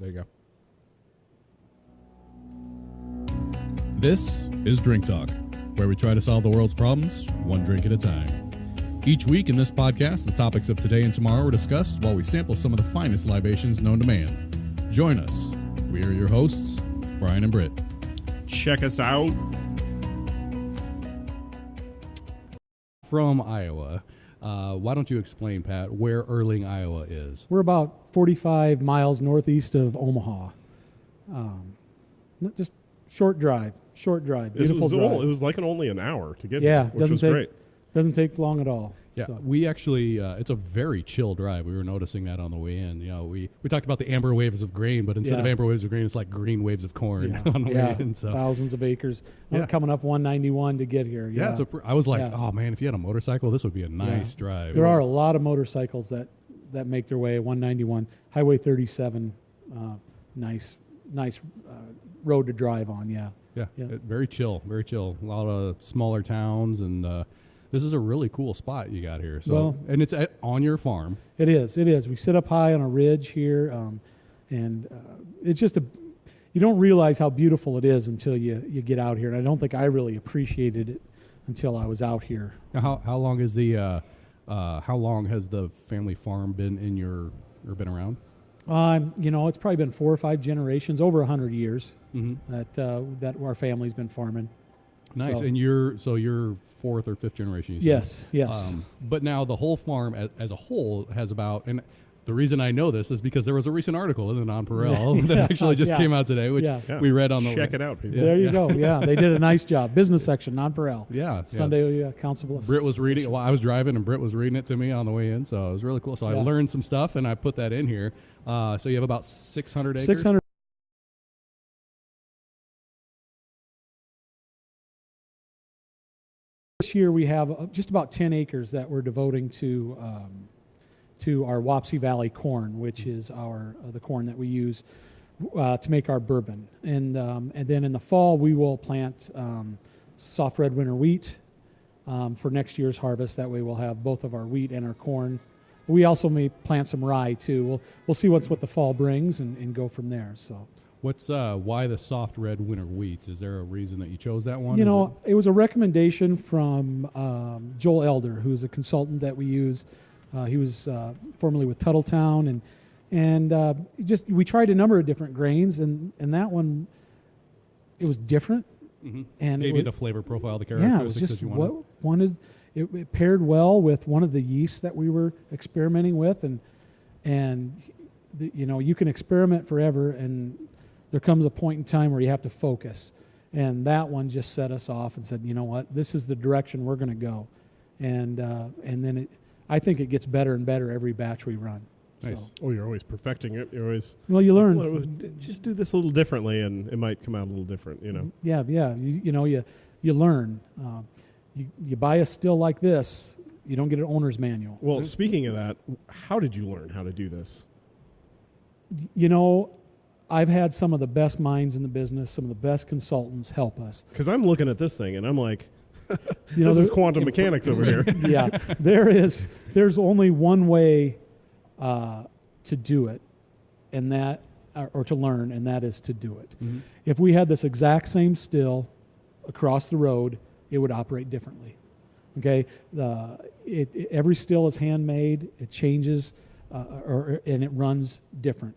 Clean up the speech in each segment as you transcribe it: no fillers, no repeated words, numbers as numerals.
There you go. This is Drink Talk, where we try to solve the world's problems one drink at a time. Each week in this podcast, the topics of today and tomorrow are discussed while we sample some of the finest libations known to man. Join us. We are your hosts, Brian and Britt. Check us out. From Iowa. Why don't you explain, Pat, where Earling, Iowa is? We're about 45 miles northeast of Omaha. Just short drive, beautiful drive. It was like only an hour to get yeah, here, which was great. Doesn't take long at all. Yeah, so. we actually, it's a very chill drive. We were noticing that on the way in. You know, we talked about the amber waves of grain, but instead of amber waves of grain, it's like green waves of corn on the way in. So. Thousands of acres. Coming up 191 to get here. Yeah, I was like, oh man, if you had a motorcycle, this would be a nice drive. There are a lot of motorcycles that make their way 191, Highway 37, nice road to drive on. Yeah. Very chill. A lot of smaller towns, and this is a really cool spot you got here. So, and it's on your farm. It is. We sit up high on a ridge here, and it's just you don't realize how beautiful it is until you get out here. And I don't think I really appreciated it until I was out here. Now, how long is how long has the family farm been been around? It's probably been 4 or 5 generations, over 100 years that our family's been farming. Nice. And you're 4th or 5th generation, you said? Yes. But now the whole farm as a whole has about, and the reason I know this is because there was a recent article in the Nonpareil that actually just came out today, which we read on the... Check it out, people. There you go. Yeah, they did a nice job. Business section, Nonpareil. Yeah. Sunday Council. Britt was reading, I was driving, and Britt was reading it to me on the way in, so it was really cool. So I learned some stuff, and I put that in here. So you have about 600 acres? 600. This year we have just about 10 acres that we're devoting to our Wapsie Valley corn, which is the corn that we use to make our bourbon. And then in the fall we will plant soft red winter wheat for next year's harvest. That way we'll have both of our wheat and our corn. We also may plant some rye too. We'll see what the fall brings and go from there. So. What's why the soft red winter wheats? Is there a reason that you chose that one? It was a recommendation from Joel Elder, who's a consultant that we use. He was formerly with Tuttletown, and we tried a number of different grains, and that one, it was different. Mm-hmm. And gave you the flavor profile, the characteristics it was just that you wanted. It paired well with one of the yeasts that we were experimenting with, and you can experiment forever, and there comes a point in time where you have to focus. And that one just set us off and said, you know what, this is the direction we're going to go. And then I think it gets better and better every batch we run. Nice. So. Oh, you're always perfecting it. You're always... Well, you learn. Just do this a little differently, and it might come out a little different, Yeah. You learn. You buy a still like this, you don't get an owner's manual. Well, speaking of that, how did you learn how to do this? I've had some of the best minds in the business, some of the best consultants help us. Because I'm looking at this thing, and I'm like, this is quantum mechanics over here. Yeah, there's only one way to do it, and that, or to learn, and that is to do it. Mm-hmm. If we had this exact same still across the road, it would operate differently. Okay, every still is handmade. It changes, and it runs different.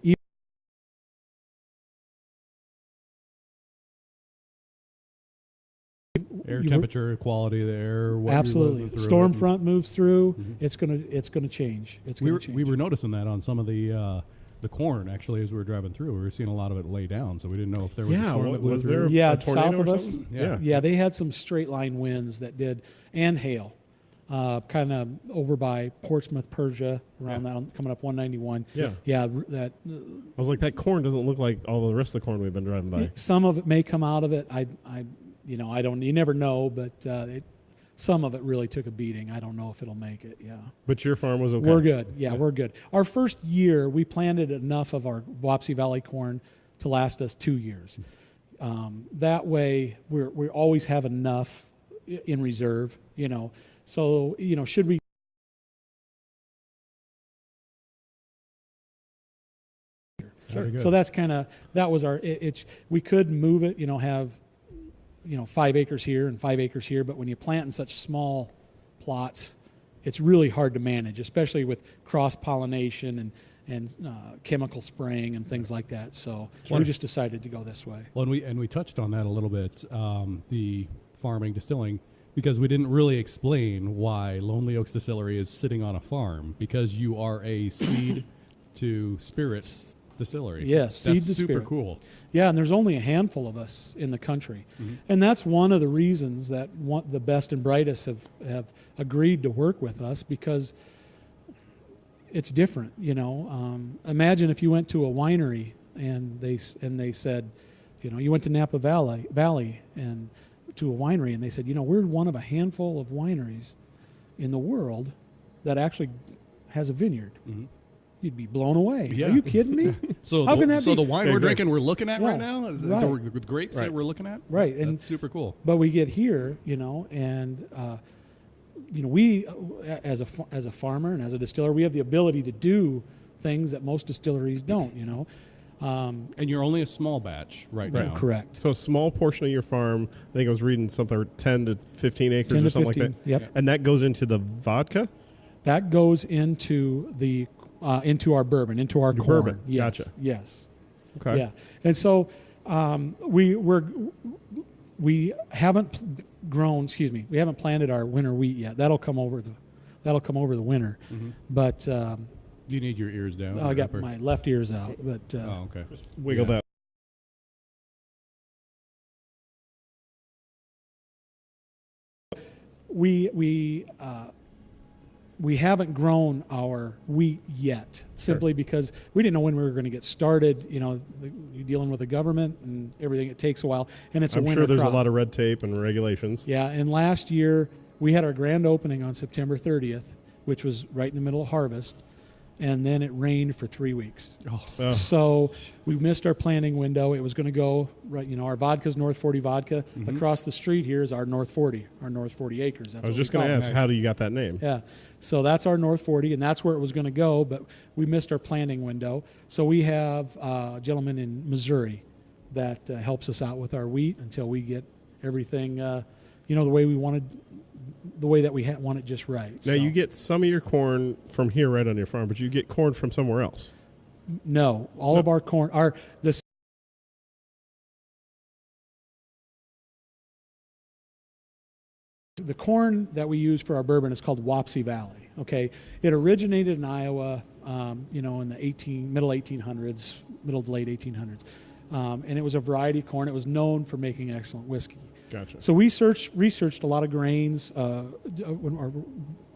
Air temperature, quality of the air. Absolutely. Storm front moves through. Mm-hmm. It's gonna change. We were noticing that on some of the corn, actually, as we were driving through. We were seeing a lot of it lay down, so we didn't know if there was a storm that was there a tornado south of or us. something? Yeah, they had some straight line winds that did, and hail, kind of over by Portsmouth, Persia, around that, coming up 191. Yeah. That. I was like, that corn doesn't look like all the rest of the corn we've been driving by. Some of it may come out of it. I don't. You never know, but some of it really took a beating. I don't know if it'll make it. Yeah. But your farm was okay. We're good. Yeah, we're good. Our first year, we planted enough of our Wapsie Valley corn to last us 2 years. That way, we always have enough in reserve. So should we? Very So good. that's that was our. We could move it, have 5 acres here and 5 acres here, but when you plant in such small plots, it's really hard to manage, especially with cross pollination and chemical spraying and things like that. So we just decided to go this way. Well, and we touched on that a little bit, the farming, distilling, because we didn't really explain why Lonely Oaks Distillery is sitting on a farm, because you are a seed to spirits distillery. Yes, seed That's to super spirit. cool. Yeah, and there's only a handful of us in the country. And that's one of the reasons that the best and brightest have agreed to work with us, because it's different. Imagine if you went to a winery and they said, you went to Napa Valley and to a winery and they said, we're one of a handful of wineries in the world that actually has a vineyard. You'd be blown away. Yeah. Are you kidding me? So, How can that be? the wine we're drinking, we're looking at Yeah, right now, is right. the grapes that we're looking at? Right. That's And super cool. But we get here, and we as a farmer and as a distiller, we have the ability to do things that most distilleries don't. And you're only a small batch right now. Correct. So a small portion of your farm, I think I was reading something, 10 to 15 acres 10 or to something 15, like that. yep. And that goes into the vodka? That goes into into our bourbon, into our Your corn. bourbon. Yes. Gotcha. Yes. Okay. Yeah. And so we haven't grown. Excuse me. We haven't planted our winter wheat yet. That'll come over the winter. But You need your ears down. I got upper. my left ears out. But Oh, okay. Wiggle Yeah. that. we haven't grown our wheat yet, simply because we didn't know when we were going to get started. You're dealing with the government and everything. It takes a while, and it's a I'm winter sure there's crop. a lot of red tape and regulations. Yeah, and last year we had our grand opening on September 30th, which was right in the middle of harvest, and then it rained for 3 weeks. Oh. So we missed our planting window. It was going to go right. Our vodka's North 40 vodka. Across the street here is our North 40 acres. That's I was what just we going to call ask, it. how do you got that name? Yeah. So that's our North 40, and that's where it was going to go, but we missed our planting window. So we have a gentleman in Missouri that helps us out with our wheat until we get everything, the way we wanted, the way that we want it just right. Now, So, you get some of your corn from here right on your farm, but you get corn from somewhere else. no, all of our corn, the corn that we use for our bourbon is called Wapsie Valley. Okay, it originated in Iowa, in the middle 1800s, middle to late 1800s, and it was a variety corn. It was known for making excellent whiskey. Gotcha. So we researched a lot of grains, or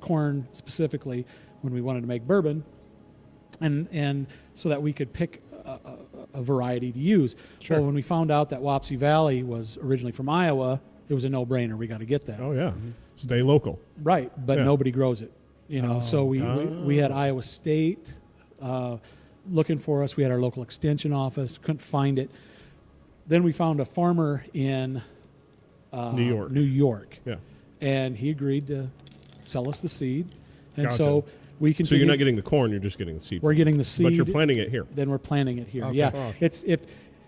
corn specifically, when we wanted to make bourbon, and so that we could pick a variety to use. Sure. Well, when we found out that Wapsie Valley was originally from Iowa, it was a no-brainer. We got to get that. Oh, yeah. Stay local. Right, but Yeah. nobody grows it. So we had Iowa State looking for us. We had our local extension office, couldn't find it. Then we found a farmer in New York. Yeah. and he agreed to sell us the seed. And Gotcha. so we continue. So you're not getting the corn, you're just getting the seed. We're getting the seed. But you're planting it here. Then we're planting it here. Okay. Yeah, Oh. if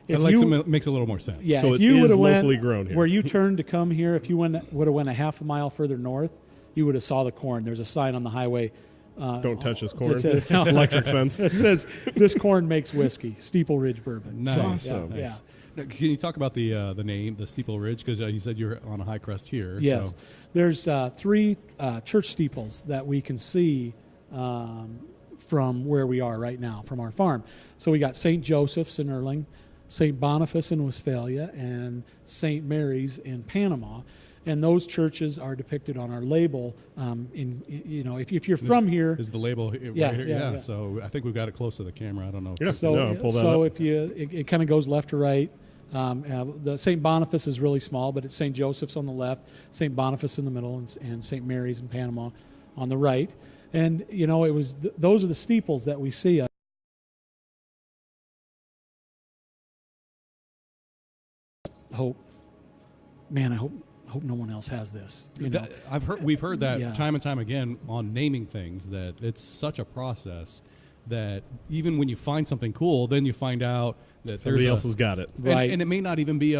Makes a little more sense. yeah, So if it you is would have locally went grown here. where you turned to come here, if you would have went a half a mile further north, you would have saw the corn. There's a sign on the highway. Don't touch this corn. It says, Electric fence. it says this corn makes whiskey. Steeple Ridge Bourbon. Nice. So, Awesome. yeah, Nice. Now, can you talk about the name, the Steeple Ridge? Because you said you're on a high crest here. Yes. So. There's 3 church steeples that we can see from where we are right now, from our farm. So we got St. Joseph's in Earling, St. Boniface in Westphalia, and St. Mary's in Panama. And those churches are depicted on our label. If you're from here, Is the label right Yeah, here? yeah. So I think we've got it close to the camera. I don't know. Yeah. so No, pull that so up. if it kind of goes left to right. The St. Boniface is really small, but it's St. Joseph's on the left, St. Boniface in the middle, and St. Mary's in Panama on the right. And it was those are the steeples that we see. I hope no one else has this. We've heard that Yeah. time and time again on naming things, that it's such a process that even when you find something cool, then you find out that somebody else has got it. Right. And it may not even be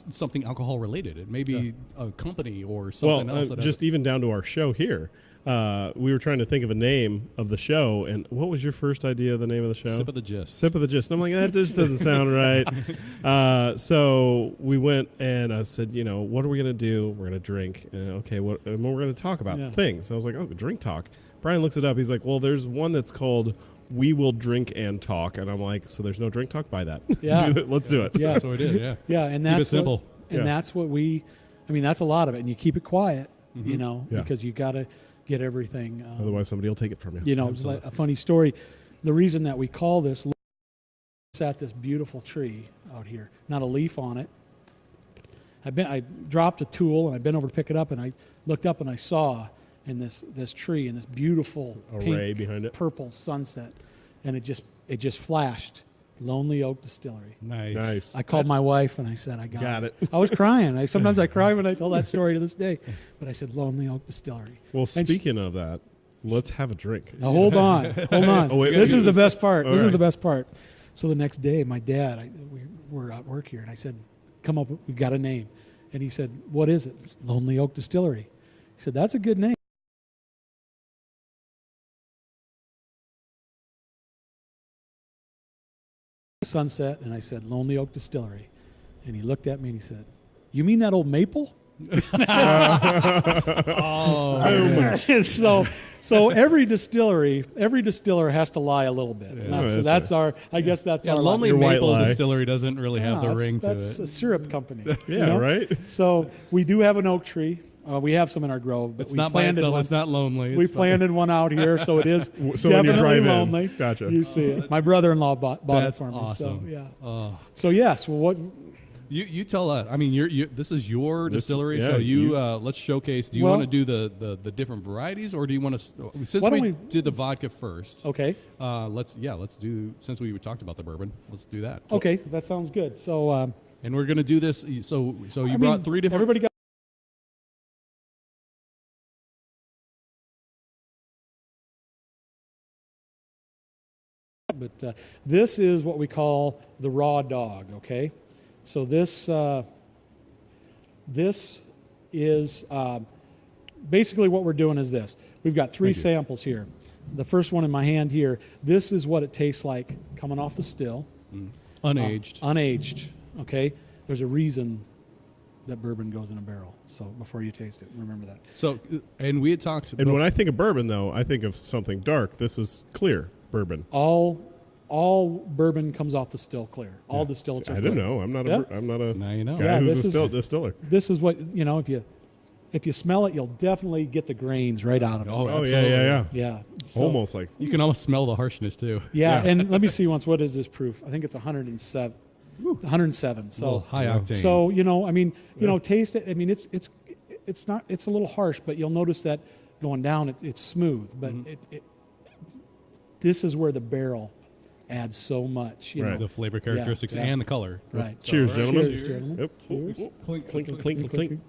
something alcohol related. It may be a company or something else. That just even down to our show here. We were trying to think of a name of the show, and what was your first idea of the name of the show? Sip of the Gist. Sip of the Gist. And I'm like, that just doesn't sound right. So we went and I said, what are we going to do? We're going to drink. Okay, and we're going to talk about things. So I was like, drink talk. Brian looks it up. He's like, well, there's one that's called We Will Drink and Talk. And I'm like, so there's no drink talk? Buy that. Yeah. Let's do it. Yeah. That's what we did, yeah. Yeah, and Keep that's it simple. That's what that's a lot of it. And you keep it quiet, because you got to get everything. Otherwise, somebody will take it from you. It's like a funny story. The reason that we call this at this beautiful tree out here, not a leaf on it. I dropped a tool and I've been over to pick it up, and I looked up and I saw in this tree and this beautiful array pink, behind it, purple sunset, and it just flashed. Lonely Oak Distillery. Nice. I called my wife and I said, I got it. I was crying. Sometimes I cry when I tell that story to this day. But I said, Lonely Oak Distillery. Well, speaking of that, let's have a drink. Now, hold on. Oh, wait, this is the best part. This is the best part. So the next day, my dad, we were at work here, and I said, come up, we got a name. And he said, what is it? It's Lonely Oak Distillery. He said, that's a good name. Sunset, and I said, Lonely Oak Distillery. And he looked at me and he said, you mean that old maple? So every distiller has to lie a little bit. Yeah, so that's our, I guess that's our Lonely Your white Maple lie. Distillery doesn't really have the ring to that's it. a syrup company. Yeah, right? So we do have an oak tree. We have some in our grove, but It's we not by planted itself. one. It's not lonely. We It's planted one out here, so it is So when you definitely drive lonely. in, gotcha. You see it. My brother-in-law bought it That's for me. awesome. So, yeah. Oh. So yes, well, what? You tell us. I mean, this is your distillery, yeah, so let's showcase. Do you want to do the different varieties, or do you want to? Since we did the vodka first, Okay. let's do. Since we talked about the bourbon, let's do that. Okay, that sounds good. So, and we're going to do this. So you brought three different. Everybody got. But this is what we call the raw dog. Okay, so this is basically what we're doing is this. We've got three samples here. The first one in my hand here. This is what it tastes like coming off the still, unaged. unaged. Okay, there's a reason that bourbon goes in a barrel. So before you taste it, remember that. So, and we had talked. And when I think of bourbon, though, I think of something dark. This is clear bourbon. All bourbon comes off the still clear. All distillates are I clear. don't know. I'm not a now you know. guy who's a distiller. This is what, if you smell it, you'll definitely get the grains right out of it. Oh, Oh, absolutely. yeah. Yeah. So, Almost like You can almost smell the harshness too. Yeah, and let me see once. What is this proof? I think it's 107. 107. So high octane. So taste it. I mean, it's not. It's a little harsh, but you'll notice that going down, it's smooth. But this is where the barrel adds so much. You know, the flavor characteristics yeah. and the color. Right. Cheers, So, gentlemen. Cheers, gentlemen. Yep. Cheers. Clink, clink, clink, clink.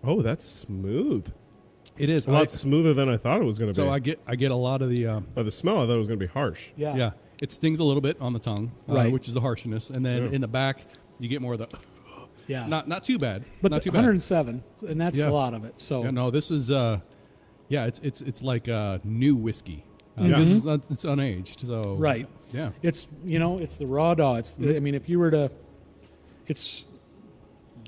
Oh, that's smooth. It is A lot smoother than I thought it was going to be. So I get a lot of the the smell, I thought it was going to be harsh. Yeah. It stings a little bit on the tongue, Right. which is the harshness, and then in the back you get more of the Yeah. not too bad, But not the too bad. 107, and that's Yeah. a lot of it. So Yeah, no, this is it's like new whiskey. Yeah. This is it's unaged, so right. Yeah, It's it's the raw dog. I mean, if you were to,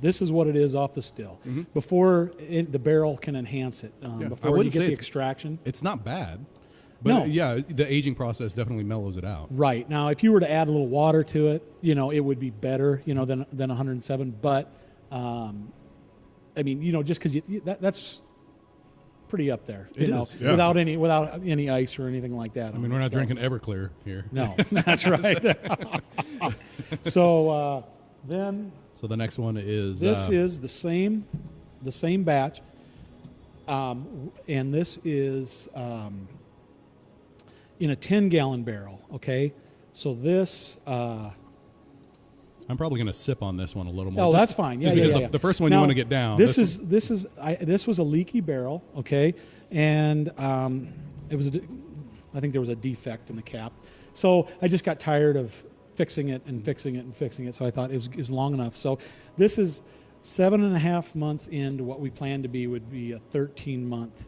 this is what it is off the still. Before the barrel can enhance it. I Before you wouldn't get say the it's- extraction. it's not bad. But No. the aging process definitely mellows it out. Right. Now, if you were to add a little water to it, it would be better, than 107. But, I mean, just because that's pretty up there, It is, yeah. without any ice or anything like that. I mean, we're not drinking Everclear here. No, that's right. So then So the next one is this is the same batch, and this is in a 10-gallon barrel. Okay, so this I'm probably going to sip on this one a little more. Oh, just- that's fine. Yeah, just yeah, because yeah. The first one Now, you want to get down. This was a leaky barrel, okay, and it was. I think there was a defect in the cap, so I just got tired of fixing it and fixing it and fixing it. So I thought it was long enough. So this is 7.5 months into what we planned to be would be a 13-month.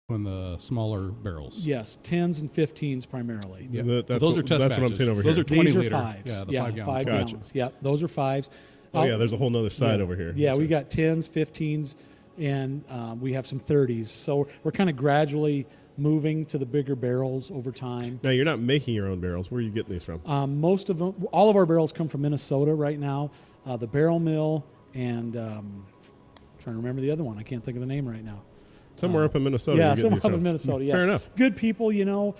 in the smaller barrels. Yes, 10s and 15s primarily. Yeah. Those are test That's what I'm batches. seeing over here. Those are 20 These are liter. fives. Yeah, the yeah, 5 gallons. 5 Gotcha. gallons. Yeah, those are fives. Oh, yeah, there's a whole nother side over here. Yeah, That's we right. got 10s, 15s, and we have some 30s. So we're kind of gradually moving to the bigger barrels over time. Now, you're not making your own barrels. Where are you getting these from? Most of them, all of our barrels come from Minnesota right now. The Barrel Mill and trying to remember the other one. I can't think of the name right now. Somewhere up in Minnesota. Yeah, you're getting somewhere these up in from. Minnesota. Yeah, Fair enough. Good people, you know.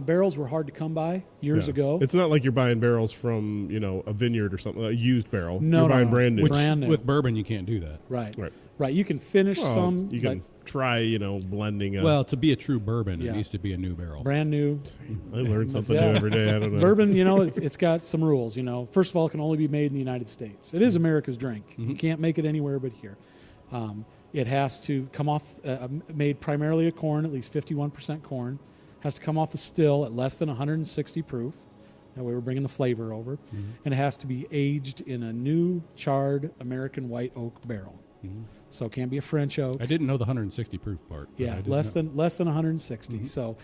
Barrels were hard to come by years Yeah. ago. It's not like you're buying barrels from, a vineyard or something, a used barrel. No, you're no, buying no. brand new. Which, Brand new. with bourbon, you can't do that. right. Right. You can finish Well, some. you can try, blending. Well, to be a true bourbon, Yeah. it needs to be a new barrel. brand new. I learn something Yeah. new every day. I don't know. Bourbon, it's got some rules. First of all, it can only be made in the United States. It is America's drink. You can't make it anywhere but here. It has to come off, made primarily of corn, at least 51% corn. Has to come off the still at less than 160 proof. That way we're bringing the flavor over. And it has to be aged in a new charred American white oak barrel. So it can't be a French oak. I didn't know the 160 proof part. but I Yeah, didn't less know. than 160. So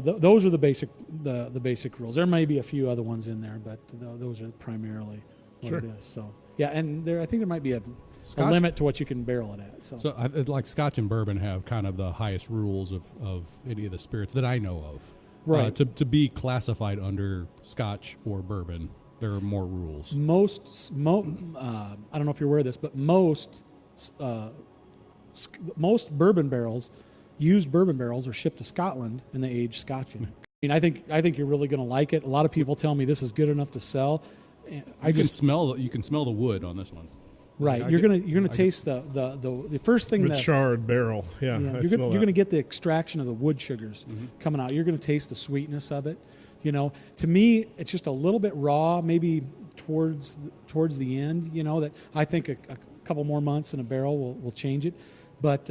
those are the basic rules. There may be a few other ones in there, but those are primarily what Sure. it is. So yeah, and I think there might be a Scotch- limit to what you can barrel it at. So, So, like Scotch and bourbon have kind of the highest rules of any of the spirits that I know of. Right. To be classified under Scotch or bourbon, there are more rules. most I don't know if you're aware of this, but most bourbon barrels, used bourbon barrels, are shipped to Scotland and they age Scotch in it. I mean, I think you're really going to like it. A lot of people tell me this is good enough to sell. You can smell the wood on this one. Right. I You're get- gonna I taste the first thing The that charred barrel. Yeah, yeah, I you're smell gonna that. get the extraction of the wood sugars coming out. You're gonna taste the sweetness of it. To me, it's just a little bit raw, maybe towards the end. That I think a couple more months in a barrel will change it. But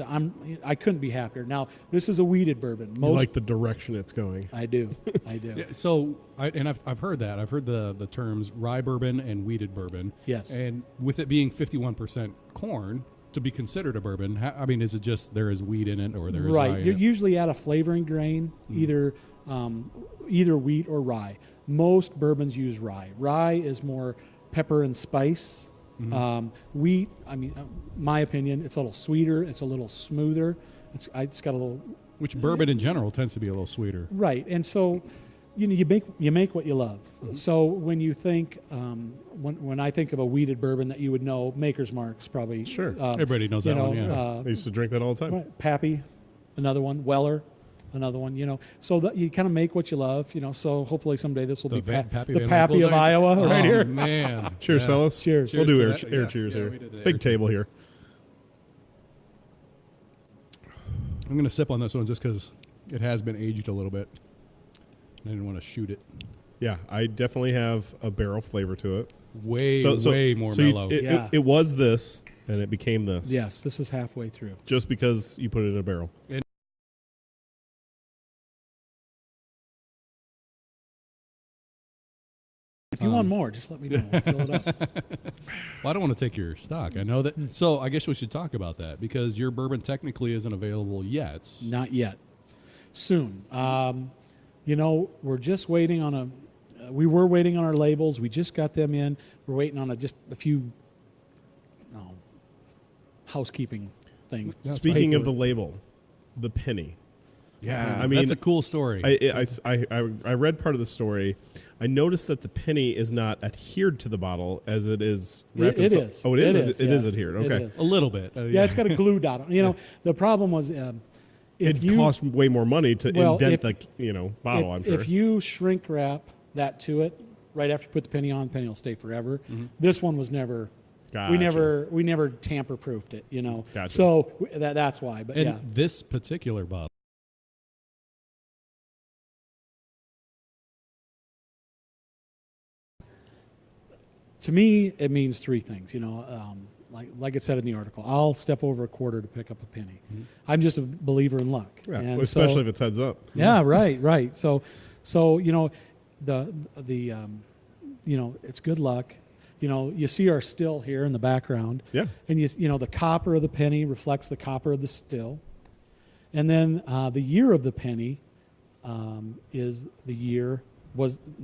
I couldn't be happier. Now this is a weeded bourbon. You like the direction it's going. I do. Yeah, so I've heard that. I've heard the terms rye bourbon and weeded bourbon. Yes. And with it being 51% corn to be considered a bourbon, is it just there is wheat in it or there is rye Right. in You it? usually add a flavoring grain, either wheat or rye. Most bourbons use rye. Rye is more pepper and spice. Wheat, my opinion, it's a little sweeter. It's a little smoother. It's got a little Which bourbon in general tends to be a little sweeter. right. And so, you make what you love. So when you think when I think of a weeded bourbon that you would know, Maker's Mark's probably Sure. Everybody knows that one, yeah. I used to drink that all the time. Right. Pappy, another one. Weller, another one. So that you kind of make what you love. So hopefully someday this will The be Pappy the Van Pappy Winkles, of aren't you? Iowa right Oh, here. man. Cheers, Yeah. fellas. Cheers. We'll Cheers do to air, that. air Yeah, cheers yeah, here. we did the air Big cheers. table here. I'm going to sip on this one just because it has been aged a little bit. I didn't want to shoot it. Yeah, I definitely have a barrel flavor to it. Way more so you- mellow. Yeah. it was this, and it became this. Yes, this is halfway through. Just because you put it in a barrel. If you want more, just let me know. We'll fill it up. Well, I don't want to take your stock. I know that. So I guess we should talk about that because your bourbon technically isn't available yet. Not yet. Soon. We're just waiting on we were waiting on our labels. We just got them in. We're waiting on just a few housekeeping things. Speaking of the label, the penny. Yeah, I mean, that's a cool story. I read part of the story. I noticed that the penny is not adhered to the bottle as it is wrapped in It some- is. Oh, it is? It It is yes. adhered. It Okay. is. a little bit. Yeah, it's got a glue dot on it. The problem was It costs way more money to indent if- the bottle, I'm sure. If you shrink wrap that to it right after you put the penny on, the penny will stay forever. This one was never. Gotcha. We never tamper proofed it. Gotcha. So that's why. But and yeah. this particular bottle to me, it means three things. Like it said in the article, I'll step over a quarter to pick up a penny. Mm-hmm. I'm just a believer in luck. Yeah, And especially if it's heads up. Yeah, right. So it's good luck. You see our still here in the background. Yeah. And the copper of the penny reflects the copper of the still. And then the year of the penny was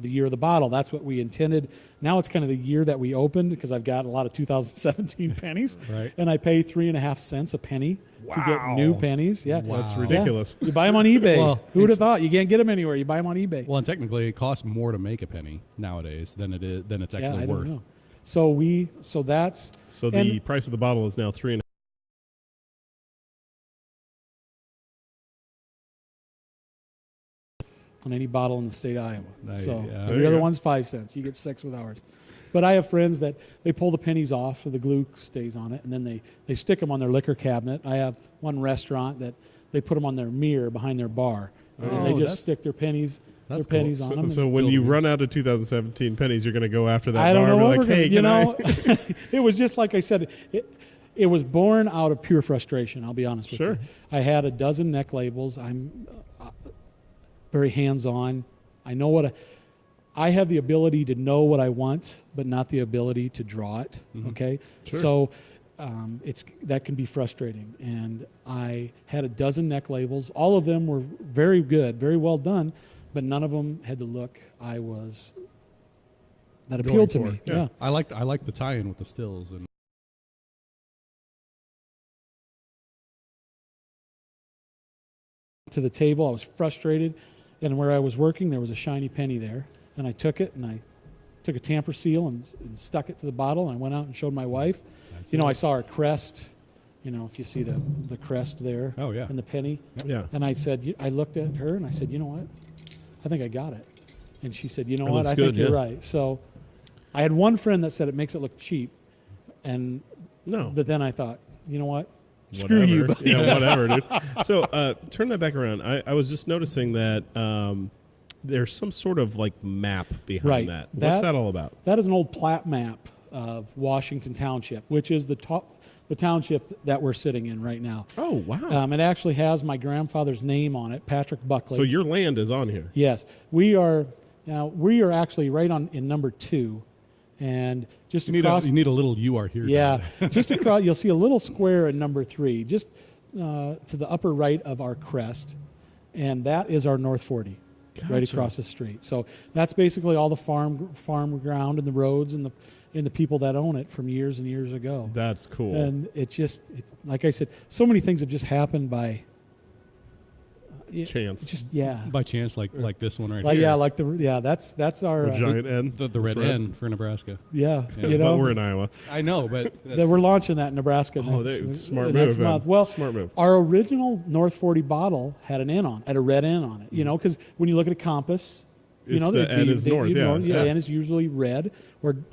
the year of the bottle. That's what we intended. Now it's kind of the year that we opened, because I've got a lot of 2017 pennies. Right. And I pay 3.5 cents a penny to get new pennies. Yeah. Wow. That's ridiculous. Yeah. You buy them on eBay. Well, who would have thought? You can't get them anywhere. You buy them on eBay. Well, and technically, it costs more to make a penny nowadays than it's actually I worth. don't know. So the price of the bottle is now 3.5. on any bottle in the state of Iowa. Yeah. Every other one's 5 cents. You get 6 with ours. But I have friends that they pull the pennies off so the glue stays on it, and then they stick them on their liquor cabinet. I have one restaurant that they put them on their mirror behind their bar, and they just stick their pennies on them. So when you run out of 2017 pennies, you're going to go after that I don't bar know and what be like, hey, can I? it was just like I said. It was born out of pure frustration. I'll be honest with you. I had a dozen neck labels. I'm very hands-on. I know I have the ability to know what I want, but not the ability to draw it. Mm-hmm. Okay, sure. So that can be frustrating. And I had a dozen neck labels. All of them were very good, very well done, but none of them had the look that appealed to me. Yeah. I like the tie-in with the stills and. To the table, I was frustrated, and where I was working, there was a shiny penny there, and I took it and I took a tamper seal and stuck it to the bottle, and I went out and showed my wife. I saw our crest. If you see the crest there. Oh yeah. And the penny. Yeah. And I looked at her and I said, you know what? I think I got it. And she said, you know That what? looks I good, think you're right. So I had one friend that said it makes it look cheap, but then I thought, you know what? Screw you, buddy. Yeah, whatever, dude. So turn that back around. I was just noticing that there's some sort of like map behind that. What's that all about? That is an old plat map of Washington Township, which is the township that we're sitting in right now. Oh, wow. It actually has my grandfather's name on it, Patrick Buckley. So your land is on here. Yes. We are actually right in number 2. And just across, you need a little "you are here." Yeah, just across, you'll see a little square in number 3, just to the upper right of our crest, and that is our North 40, right across the street. So that's basically all the farm ground and the roads and the people that own it from years and years ago. That's cool. And like I said, so many things have just happened by chance. By chance, like this one right here. That's our giant N. The red N for Nebraska. Yeah, but we're in Iowa. I know, but we're launching that in Nebraska. Smart next move. month. Well, smart move. Our original North 40 bottle had an N on, had a red N on it. Because when you look at a compass, the N is north. The N is usually red,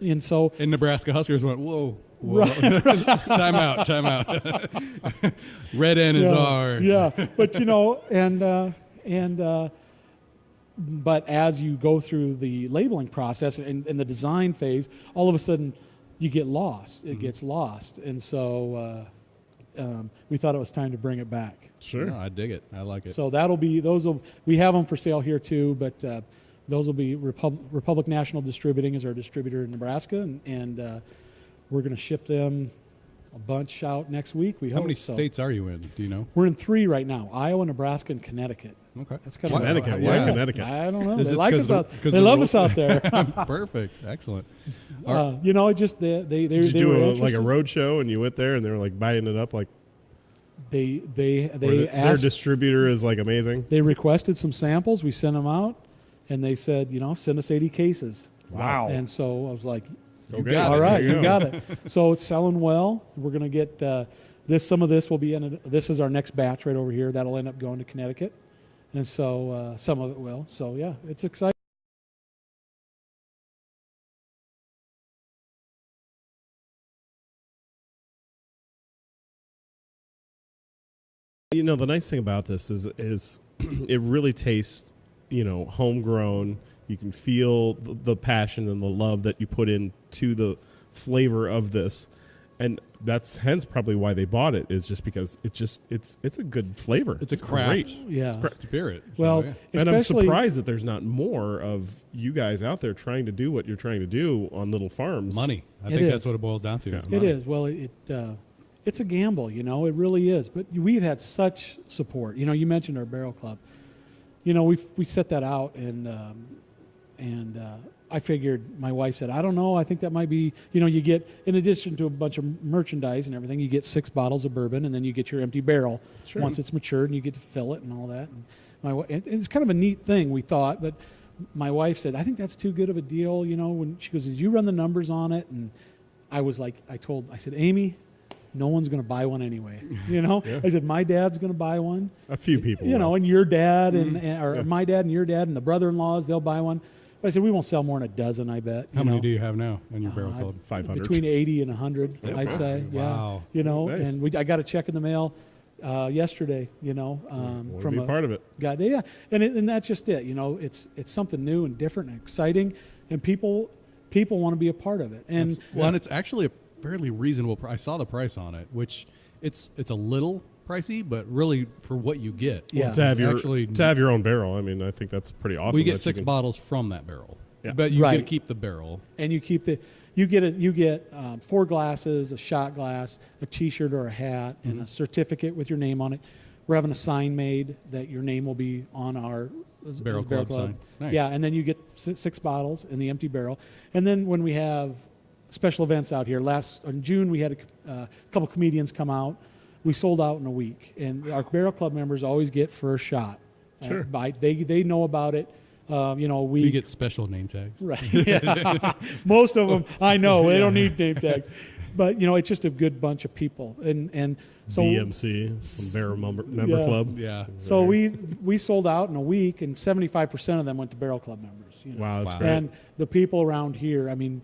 and so. And Nebraska Huskers went, whoa. Time out. Red N is ours. Yeah, but but as you go through the labeling process and the design phase, all of a sudden you get lost. It gets lost, and so we thought it was time to bring it back. Sure, I dig it. I like it. So we have them for sale here too, but those will be Republic National Distributing is our distributor in Nebraska, and we're going to ship them a bunch out next week. How many states are you in? Do you know? We're in 3 right now: Iowa, Nebraska, and Connecticut. Okay. That's kind of Connecticut. Why Connecticut? I don't know. Is They it like us out. They love us out there. Perfect. Excellent. It just they Did you were do interested. a road show and you went there and they were like buying it up like they their asked. distributor is like amazing. They requested some samples. We sent them out, and they said, send us 80 cases. Wow. And so I was like, Okay. all right, There you you got it. So it's selling well. We're going to get some of this will be in it. This is our next batch right over here. That'll end up going to Connecticut. And so some of it will. So, yeah, it's exciting. The nice thing about this is it really tastes, homegrown. You can feel the passion and the love that you put into the flavor of this. And that's hence probably why they bought it, is just because it's a good flavor. It's a craft Well, spirit. and I'm surprised that there's not more of you guys out there trying to do what you're trying to do on little farms. Money. I think that's what it boils down to. Yeah. Is It money. is. Well, it's a gamble, you know. It really is. But we've had such support. You know, you mentioned our barrel club. You know, we set that out, and I figured, my wife said, I don't know, I think that might be, you know, you get, in addition to a bunch of merchandise and everything, you get 6 bottles of bourbon, and then you get your empty barrel once it's matured, and you get to fill it and all that. And it's kind of a neat thing, we thought, but my wife said, I think that's too good of a deal, you know, when she goes, did you run the numbers on it? And I was like, I said, Amy, no one's going to buy one anyway. You know, I said, my dad's going to buy one. A few people, you know, and your dad or my dad and your dad and the brother-in-laws, they'll buy one. But I said, we won't sell more than a dozen, I bet. How many do you have now in your barrel club? 500. Between 80 and 100, I'd say. Wow. Yeah. You know, Nice. and I got a check in the mail yesterday, you know, from be part of it. guy. Yeah. And that's just it. You know, it's something new and different and exciting, and people want to be a part of it. And and it's actually a fairly reasonable price. I saw the price on it, which it's a little pricey, but really for what you get. Yeah. To have your own barrel, I mean, I think that's pretty awesome. We get 6 bottles from that barrel, Yeah. but you Right. get to keep the barrel. and you get 4 glasses, a shot glass, a T-shirt or a hat, and a certificate with your name on it. We're having a sign made that your name will be on our Barrel Club sign. Nice. Yeah, and then you get 6 bottles in the empty barrel. And then when we have special events out here, in June we had a couple comedians come out. We sold out in a week, and our Barrel Club members always get first shot. Sure. They know about it. You know, Do you get special name tags? Right. Yeah. Most of them, I know, they don't need name tags. But, you know, it's just a good bunch of people. And so BMC, some barrel member Yeah. club. Yeah. So we sold out in a week, and 75% of them went to Barrel Club members. You know? Wow, that's Wow. great. And the people around here, I mean,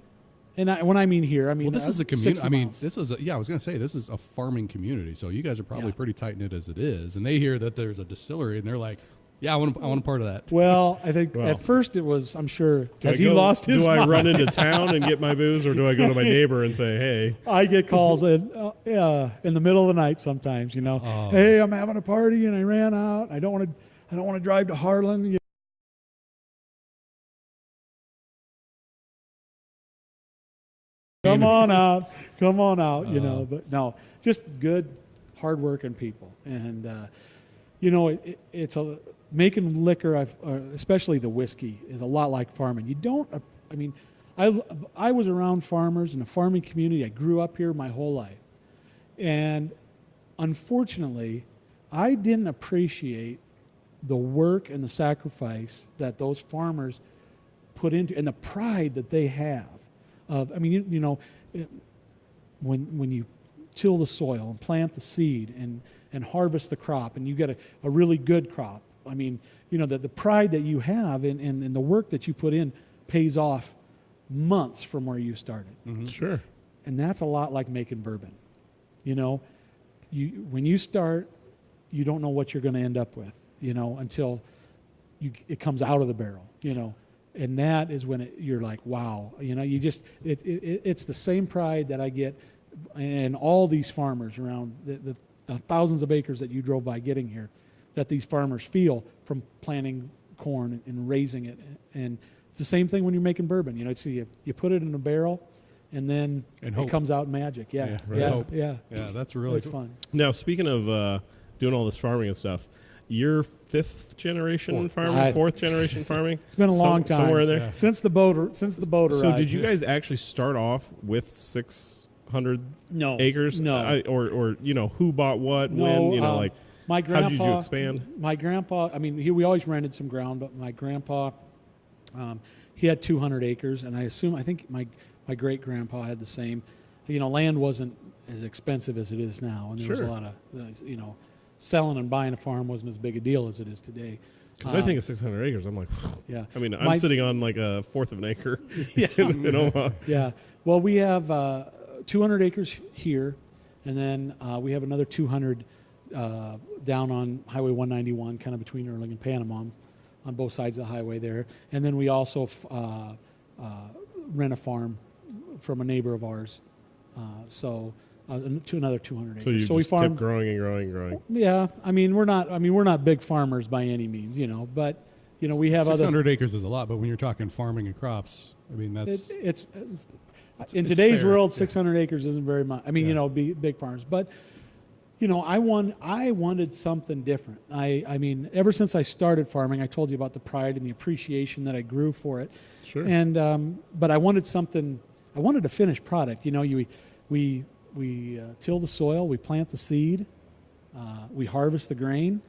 when I mean here, I mean, Well, this is a 60 community. I mean, miles. this is I was going to say this is a farming community. So you guys are probably Yeah. pretty tight knit as it is, and they hear that there's a distillery, and they're like, "Yeah, I want a part of that." Well, I think Well. at first it was, I'm sure, Do as I he go- lost his Do I mind. run into town and get my booze, or do I go to my neighbor and say, hey? I get calls in the middle of the night sometimes. You know, Oh. hey, I'm having a party and I ran out. I don't want to drive to Harlan. You Come on out. You know, but no, just good, hardworking people, and you know, it's making liquor, especially the whiskey, is a lot like farming. You don't. I mean, I was around farmers in a farming community. I grew up here my whole life, and unfortunately, I didn't appreciate the work and the sacrifice that those farmers put into, and the pride that they have. I mean, you know, when you till the soil and plant the seed and harvest the crop, and you get a really good crop. I mean, you know, the pride that you have and the work that you put in pays off months from where you started. Mm-hmm. Sure. And that's a lot like making bourbon. You know, when you start, you don't know what you're going to end up with, you know, until it comes out of the barrel, you know. And that is when you're like, wow, you know, it's the same pride that I get and all these farmers around the thousands of acres that you drove by getting here, that these farmers feel from planting corn and raising it. And it's the same thing when you're making bourbon. You know, you put it in a barrel, and then it comes out magic. Yeah, Yeah, that's really it's fun. Now, speaking of doing all this farming and stuff, you're 5th generation farming, 4th generation farming. It's been a long time, somewhere in there. Yeah. Since the boat arrived. So, did you guys actually start off with 600 acres? No. Or you know, who bought what? No, when? You know, like my grandpa. how did you expand? My grandpa. I mean, we always rented some ground, but my grandpa, he had 200 acres, and I think my great grandpa had the same. You know, land wasn't as expensive as it is now, and there was a lot of you know. Selling and buying a farm wasn't as big a deal as it is today. Because I think of 600 acres, I'm like, yeah. I mean, I'm sitting on like a fourth of an acre. Yeah. in Omaha. Yeah. Well, we have 200 acres here, and then we have another 200 down on Highway 191, kind of between Earling and Panama. on both sides of the highway there. And then we also rent a farm from a neighbor of ours. To another 200 acres. So we farm, kept growing and growing and growing. Yeah, we're not big farmers by any means, but we have 600 acres is a lot, but when you're talking farming and crops, that's it's in today's fair. world, 600 acres isn't very much. Big farms, but I wanted something different. Ever since I started farming, I told you about the pride and the appreciation that I grew for it. Sure. And but I wanted something. I wanted a finished product. We till the soil, we plant the seed, we harvest the grain,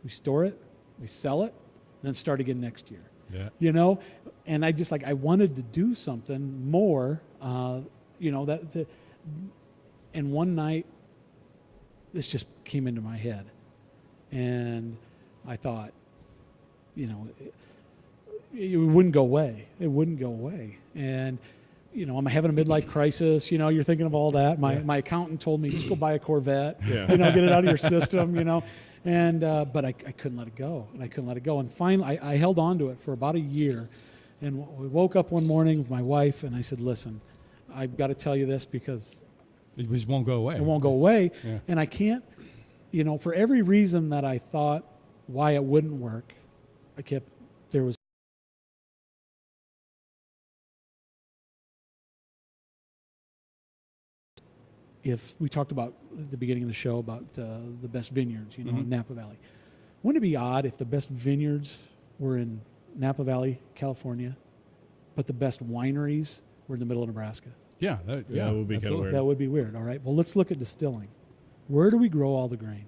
we store it, we sell it, and then start again next year. Yeah. And I wanted to do something more. And one night, this just came into my head, and I thought, it wouldn't go away. It wouldn't go away, and. I'm having a midlife crisis. You're thinking of all that. My accountant told me, just go buy a Corvette. Yeah. Get it out of your system. And but I couldn't let it go, And finally, I held on to it for about a year. And we woke up one morning with my wife, and I said, "Listen, I've got to tell you this because it just won't go away. It won't go away, Yeah. And I can't. For every reason that I thought why it wouldn't work, there was." If we talked about at the beginning of the show about the best vineyards, in Napa Valley, wouldn't it be odd if the best vineyards were in Napa Valley, California, but the best wineries were in the middle of Nebraska? Yeah, that would be kind of weird. That would be weird. All right. Well, let's look at distilling. Where do we grow all the grain?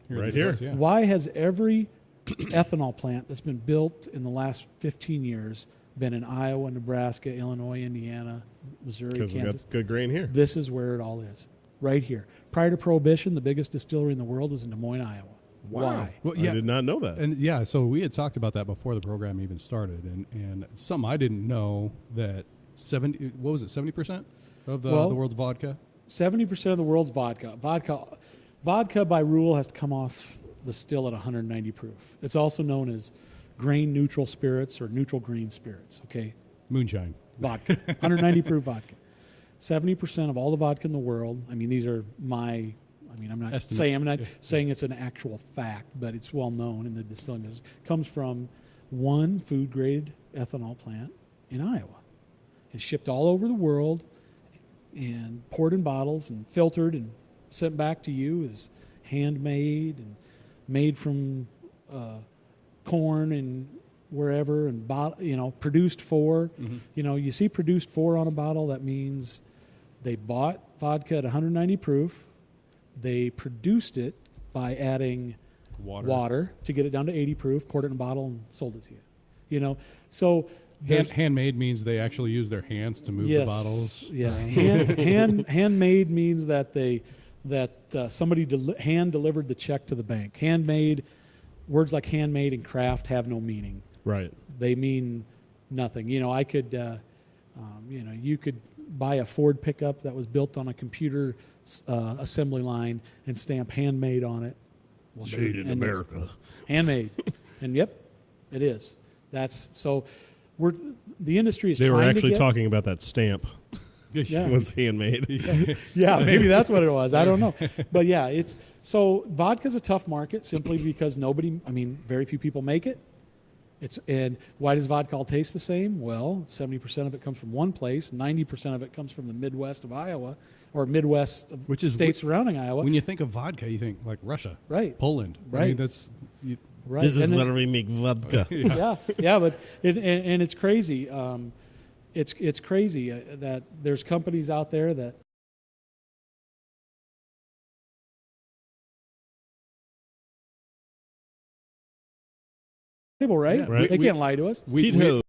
Right here. Yeah. Why has every ethanol plant that's been built in the last 15 years been in Iowa, Nebraska, Illinois, Indiana, Missouri, Because we Kansas? got good grain here. This is where it all is. Right here. Prior to Prohibition, the biggest distillery in the world was in Des Moines, Iowa. Wow. Why? Well, I did not know that. And so we had talked about that before the program even started, and something I didn't know that 70% of the world's vodka. 70% of the world's vodka. Vodka by rule has to come off the still at 190 proof. It's also known as grain neutral spirits or neutral green spirits. Okay, Moonshine. vodka, 190 proof vodka. 70% of all the vodka in the world. These are I'm not Estimates. saying it's an actual fact, but it's well known in the distilling business. Comes from one food grade ethanol plant in Iowa. It's shipped all over the world and poured in bottles and filtered and sent back to you as handmade and made from corn and wherever and produced for. Mm-hmm. You see produced for on a bottle, that means they bought vodka at 190 proof. They produced it by adding water to get it down to 80 proof, poured it in a bottle and sold it to you. So handmade means they actually use their hands to move the bottles. Yeah, handmade means that somebody hand delivered the check to the bank. Handmade, words like handmade and craft have no meaning. Right. They mean nothing. I could, you could buy a Ford pickup that was built on a computer assembly line and stamp handmade on it. Well, sure. Made in America. Handmade. And yep, it is. That's so. The industry is. They were trying actually to get, talking about that stamp. Yeah. It was handmade. Yeah, maybe that's what it was. I don't know. But yeah, vodka's a tough market simply because very few people make it. And why does vodka all taste the same? Well, 70% of it comes from one place, 90% of it comes from the Midwest of Iowa, or Midwest of states surrounding Iowa. When you think of vodka, you think like Russia, right? Poland, right? Right. This is where we make vodka. Yeah, but it's crazy. It's crazy that there's companies out there that. Right? Yeah, right. They can't lie to us. We didn't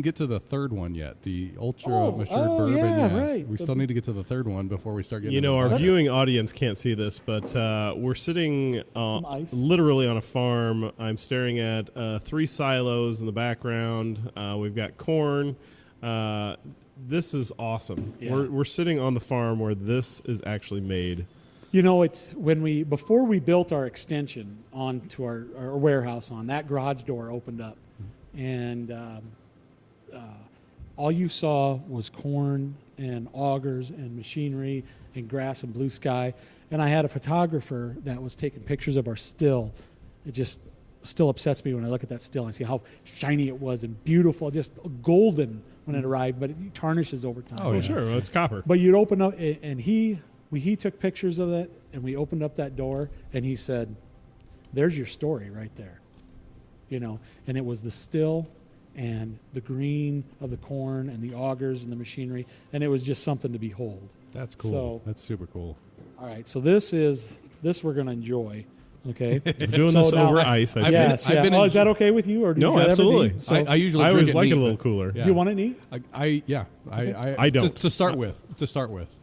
get to the third one yet. The ultra matured bourbon. Yeah, right. We still need to get to the third one before we start getting. Our viewing audience can't see this, but we're sitting literally on a farm. I'm staring at 3 silos in the background. We've got corn. This is awesome. Yeah. We're sitting on the farm where this is actually made. You know, it's before we built our extension onto our warehouse that garage door opened up, and all you saw was corn and augers and machinery and grass and blue sky. And I had a photographer that was taking pictures of our still. It just still upsets me when I look at that still and I see how shiny it was and beautiful, just golden when it arrived, but it tarnishes over time. Oh, sure. Well, it's copper. But you'd open up, and he took pictures of it, and we opened up that door, and he said, "There's your story right there." You know, and it was the still and the green of the corn and the augers and the machinery, and it was just something to behold. That's cool. So, that's super cool. All right, so this we're going to enjoy. Okay, we're doing this now, over ice. Yes, yeah. Oh, is that okay with you? Or do no, you absolutely. So, I usually I drink always it like neat, it a little but- cooler. Yeah. do you want it neat? I don't. To start with.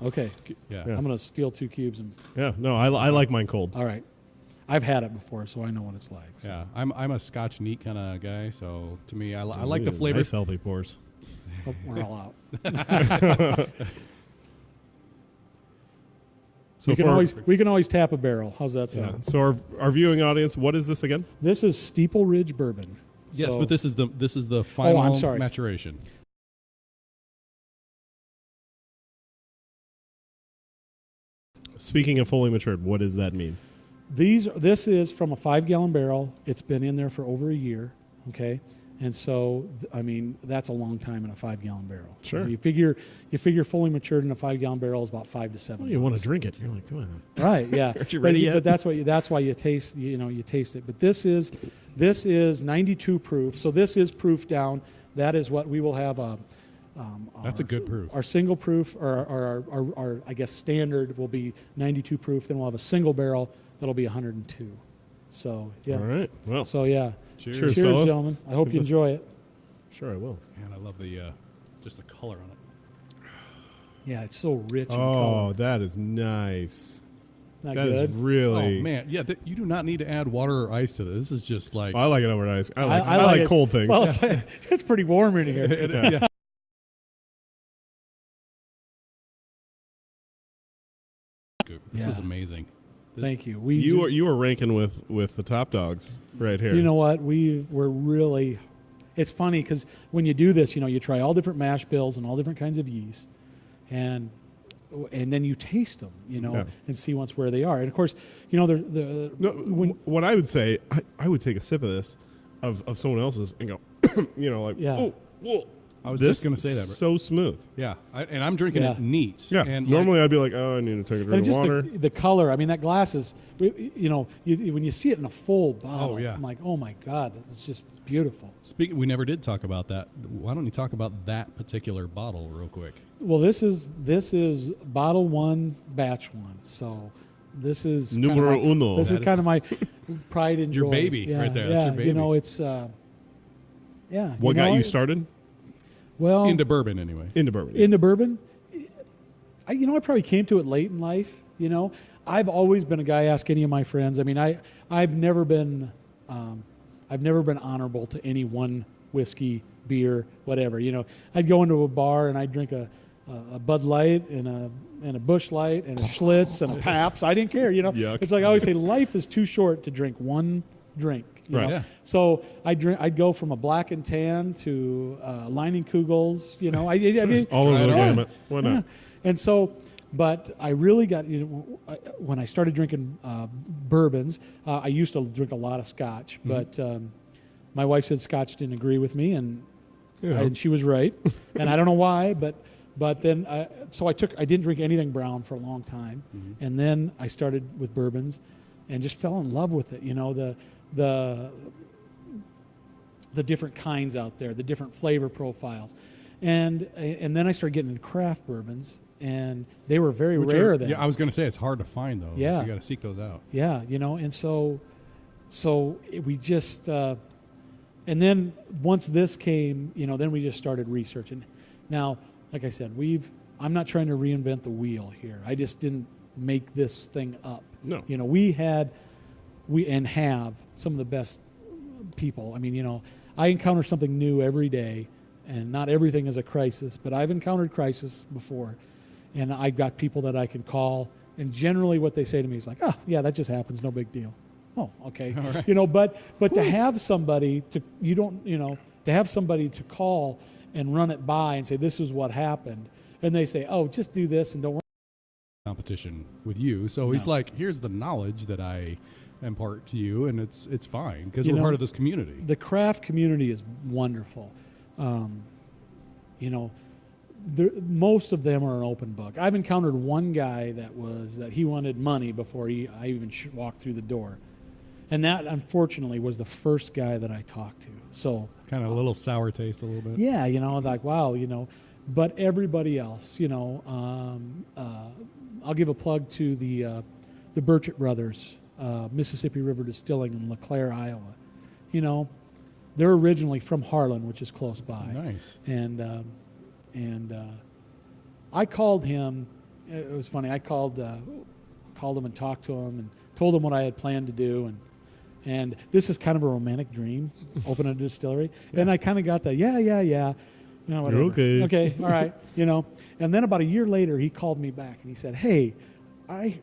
Okay, Yeah. I'm going to steal 2 cubes and. Yeah, no, I like mine cold. All right, I've had it before, so I know what it's like. So. Yeah. I'm a Scotch neat kind of guy, so to me, I like the flavor. Nice healthy pours. Oh, we're all out. So we can always tap a barrel. How's that yeah. sound? So our viewing audience, what is this again? This is Steeple Ridge Bourbon. Yes, So- but this is the final I'm sorry. maturation. Speaking of fully matured, what does that mean? This is from a 5-gallon barrel. It's been in there for over a year. Okay, and so I mean that's a long time in a 5-gallon barrel. Sure. You figure fully matured in a 5-gallon barrel is about 5 to 7. Well, you want months. to drink it. You're like, come on. Right? Yeah. Aren't you ready yet? But that's why you taste. You taste it. But this is 92 proof. So this is proof down. That is what we will have. That's a good proof. Our single proof, or our I guess standard will be 92 proof. Then we'll have a single barrel that'll be 102. So yeah. All right. Well, So yeah. Cheers, Cheers, fellas. gentlemen. I hope you enjoy it. Sure, I will. Man, I love the just the color on it. Yeah, it's so rich in Oh, color. that is nice. Not That is good. really. Oh man, yeah. You do not need to add water or ice to this. This is just like I like it over ice. I I like it. cold things. Well, it's pretty warm in here. yeah. This is Yeah. amazing. Thank you. you were ranking with the top dogs right here. You know what? We're really. It's funny because when you do this, you try all different mash bills and all different kinds of yeast, and then you taste them, Yeah. and see where they are. And of course, No, what I would say, I would take a sip of this, of someone else's, and go, like, Yeah. oh, whoa. I was This just going to say that. so smooth. Yeah, and I'm drinking Yeah. it neat. Yeah. And Normally I'd be like, oh, I need to take a and drink of just water. the color. I mean, that glass is, when you see it in a full bottle, Oh, yeah. I'm like, oh my God, it's just beautiful. we never did talk about that. Why don't you talk about that particular bottle real quick? Well, this is bottle 1, batch 1. So this is Numero uno. This is kind of my pride and joy. Your baby right there. That's your baby. It's yeah. What got you started Well, Into bourbon, anyway. into bourbon? into bourbon. I probably came to it late in life. I've always been a guy. Ask any of my friends. I mean, I've never been honorable to any one whiskey, beer, whatever. I'd go into a bar and I'd drink a Bud Light and a Busch Light and a Schlitz and a Pabst. I didn't care. Yuck. It's like I always say, life is too short to drink one drink. you Right. know. Yeah. So I'd go from a black and tan to Lining Kugels. I mean, All over the yeah, gamut. Why not? yeah. And so, but I really got when I started drinking bourbons. I used to drink a lot of Scotch, but my wife said Scotch didn't agree with me, and she was right. And I don't know why, but then so I didn't drink anything brown for a long time, and then I started with bourbons, and just fell in love with it. The different kinds out there, the different flavor profiles, and then I started getting into craft bourbons, and they were very rare then. Yeah, I was going to say it's hard to find those. Yeah. So you got to seek those out. Yeah, and so we just and then once this came, then we just started researching. Now, like I said, I'm not trying to reinvent the wheel here. I just didn't make this thing up. No. We have some of the best people. I mean, I encounter something new every day, and not everything is a crisis, but I've encountered crisis before, and I've got people that I can call, and generally what they say to me is like, oh, yeah, that just happens, no big deal. Oh, okay. Right. But to have somebody to have somebody to call and run it by and say, this is what happened, and they say, oh, just do this and don't worry. Competition with you. So he's like, here's the knowledge that I impart to you, and it's fine because we're part of this community. The craft community is wonderful. Most of them are an open book. I've encountered one guy that he wanted money before I even walked through the door. And that, unfortunately, was the first guy that I talked to. So kind of a little sour taste a little bit. Yeah, like, wow, But everybody else, I'll give a plug to the Burchett Brothers, Mississippi River Distilling in LeClaire, Iowa. They're originally from Harlan, which is close by. Nice. And I called him. It was funny. I called him and talked to him and told him what I had planned to do. And this is kind of a romantic dream, open a distillery. Yeah. And I kind of got that, yeah. Whatever. Okay. Okay, all right. And then about a year later, he called me back and he said, hey,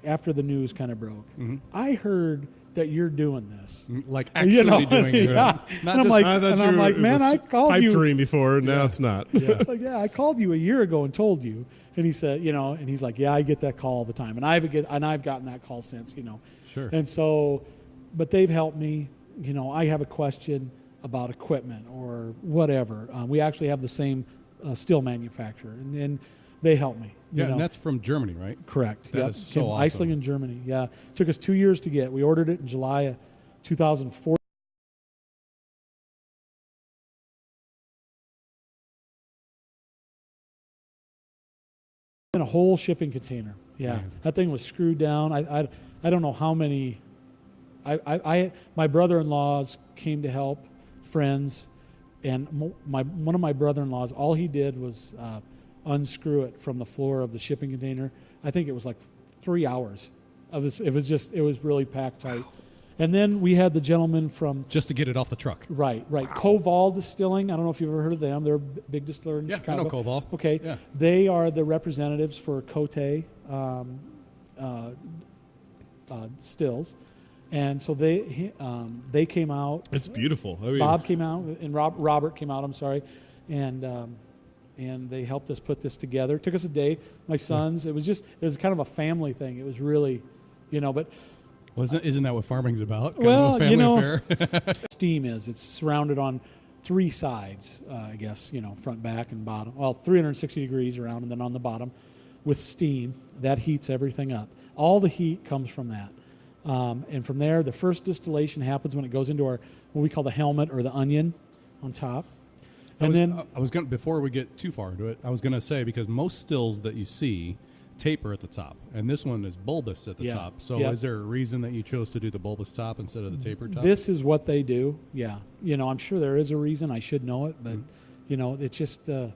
after the news kind of broke, I heard that you're doing this. Like actually doing it. Yeah. Not and I'm like, man, I called pipe you. dream before, now it's not. Yeah. Yeah, I called you a year ago and told you. And he said, and he's like, yeah, I get that call all the time. And I've gotten that call since, Sure. And so, but they've helped me. I have a question about equipment or whatever. We actually have the same still manufacturer, and they help me. Yeah, and that's from Germany, right? Correct. That is so awesome. Eislingen, Germany. Yeah, took us 2 years to get. We ordered it in July of 2004. In a whole shipping container. Yeah, that thing was screwed down. I don't know how many. My brother-in-laws came to help, friends, and one of my brother-in-laws, all he did was unscrew it from the floor of the shipping container. I think it was like 3 hours. It was really packed tight. And then we had the gentleman from... Just to get it off the truck. Right. Wow. Koval Distilling. I don't know if you've ever heard of them. They're a big distiller in Chicago. Yeah, I know Koval. Okay. Yeah. They are the representatives for Cote stills. And so they came out. It's beautiful. Bob came out, and Robert came out, I'm sorry. And they helped us put this together. It took us a day. My sons, it was kind of a family thing. It was really, but... Well, isn't that what farming's about? Well, kind of a family affair. Steam it's surrounded on 3 sides, I guess, front, back, and bottom. Well, 360 degrees around, and then on the bottom with steam. That heats everything up. All the heat comes from that. And from there, the first distillation happens when it goes into what we call the helmet or the onion on top. Before we get too far into it, I was going to say, because most stills that you see taper at the top, and this one is bulbous at the top. So is there a reason that you chose to do the bulbous top instead of the tapered top? This is what they do. Yeah. I'm sure there is a reason. I should know it, but it's just the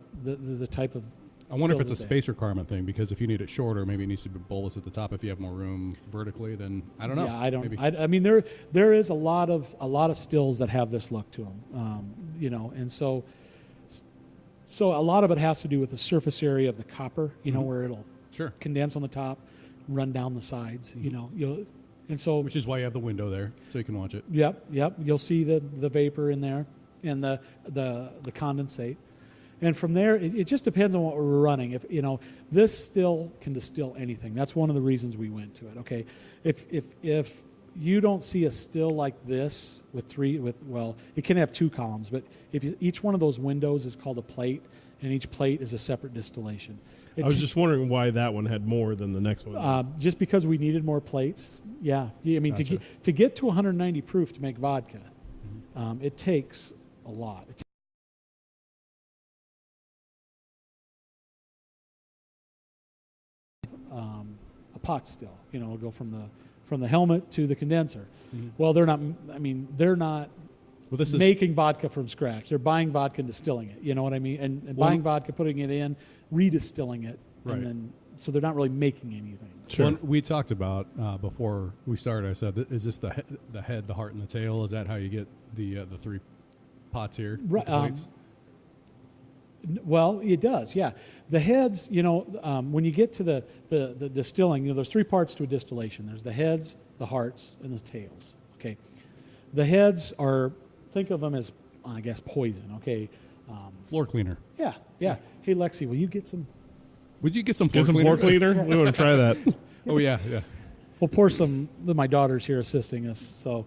type of... I wonder if it's a space requirement thing, because if you need it shorter, maybe it needs to be bulbous at the top. If you have more room vertically, then I don't know. Yeah, I don't. I mean, there is a lot of stills that have this look to them, and so a lot of it has to do with the surface area of the copper, where it'll condense on the top, run down the sides, and so which is why you have the window there, so you can watch it. Yep. You'll see the vapor in there and the condensate. And from there, it just depends on what we're running. If this still can distill anything. That's one of the reasons we went to it. Okay, if you don't see a still like this it can have 2 columns, but each one of those windows is called a plate, and each plate is a separate distillation. I was just wondering why that one had more than the next one. Just because we needed more plates. Yeah, I mean, gotcha. to get to 190 proof to make vodka, it takes a lot. A pot still, it'll go from the helmet to the condenser. Mm-hmm. Well, they're not making vodka from scratch. They're buying vodka and distilling it. You know what I mean? And buying vodka, putting it in, redistilling it, and then so they're not really making anything. Sure. Well, we talked about before we started. I said, "Is this the head, the heart, and the tail? Is that how you get the 3 pots here?" Right. Well, it does, yeah. The heads, when you get to the distilling, there's three parts to a distillation. There's the heads, the hearts, and the tails. Okay, the heads are, think of them as, I guess, poison. Okay, Floor cleaner. yeah. Hey, Lexi, will you get some? Would you get some Get floor some cleaner? floor cleaner? We want to try that. Oh, yeah. We'll pour some. My daughter's here assisting us, so.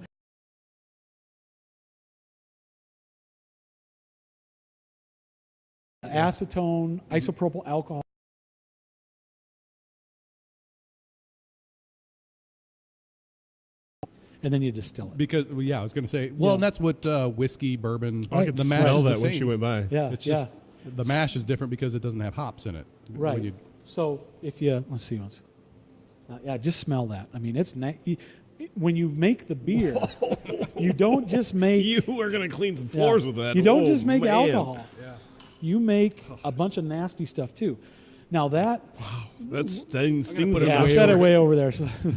Acetone, isopropyl alcohol. And then you distill it. Because, I was going to say, and that's what whiskey, bourbon, I could the mash smell is the that when same. she went by. Yeah, It's just, the mash is different because it doesn't have hops in it. right. When you- So if you, let's see, just smell that. I mean, it's when you make the beer, you don't just make. You are going to clean some floors with that. You don't Oh, just make man. alcohol. Yeah. You make a bunch of nasty stuff too. Now that. That's stings put it Yeah, I way said it over. way over there.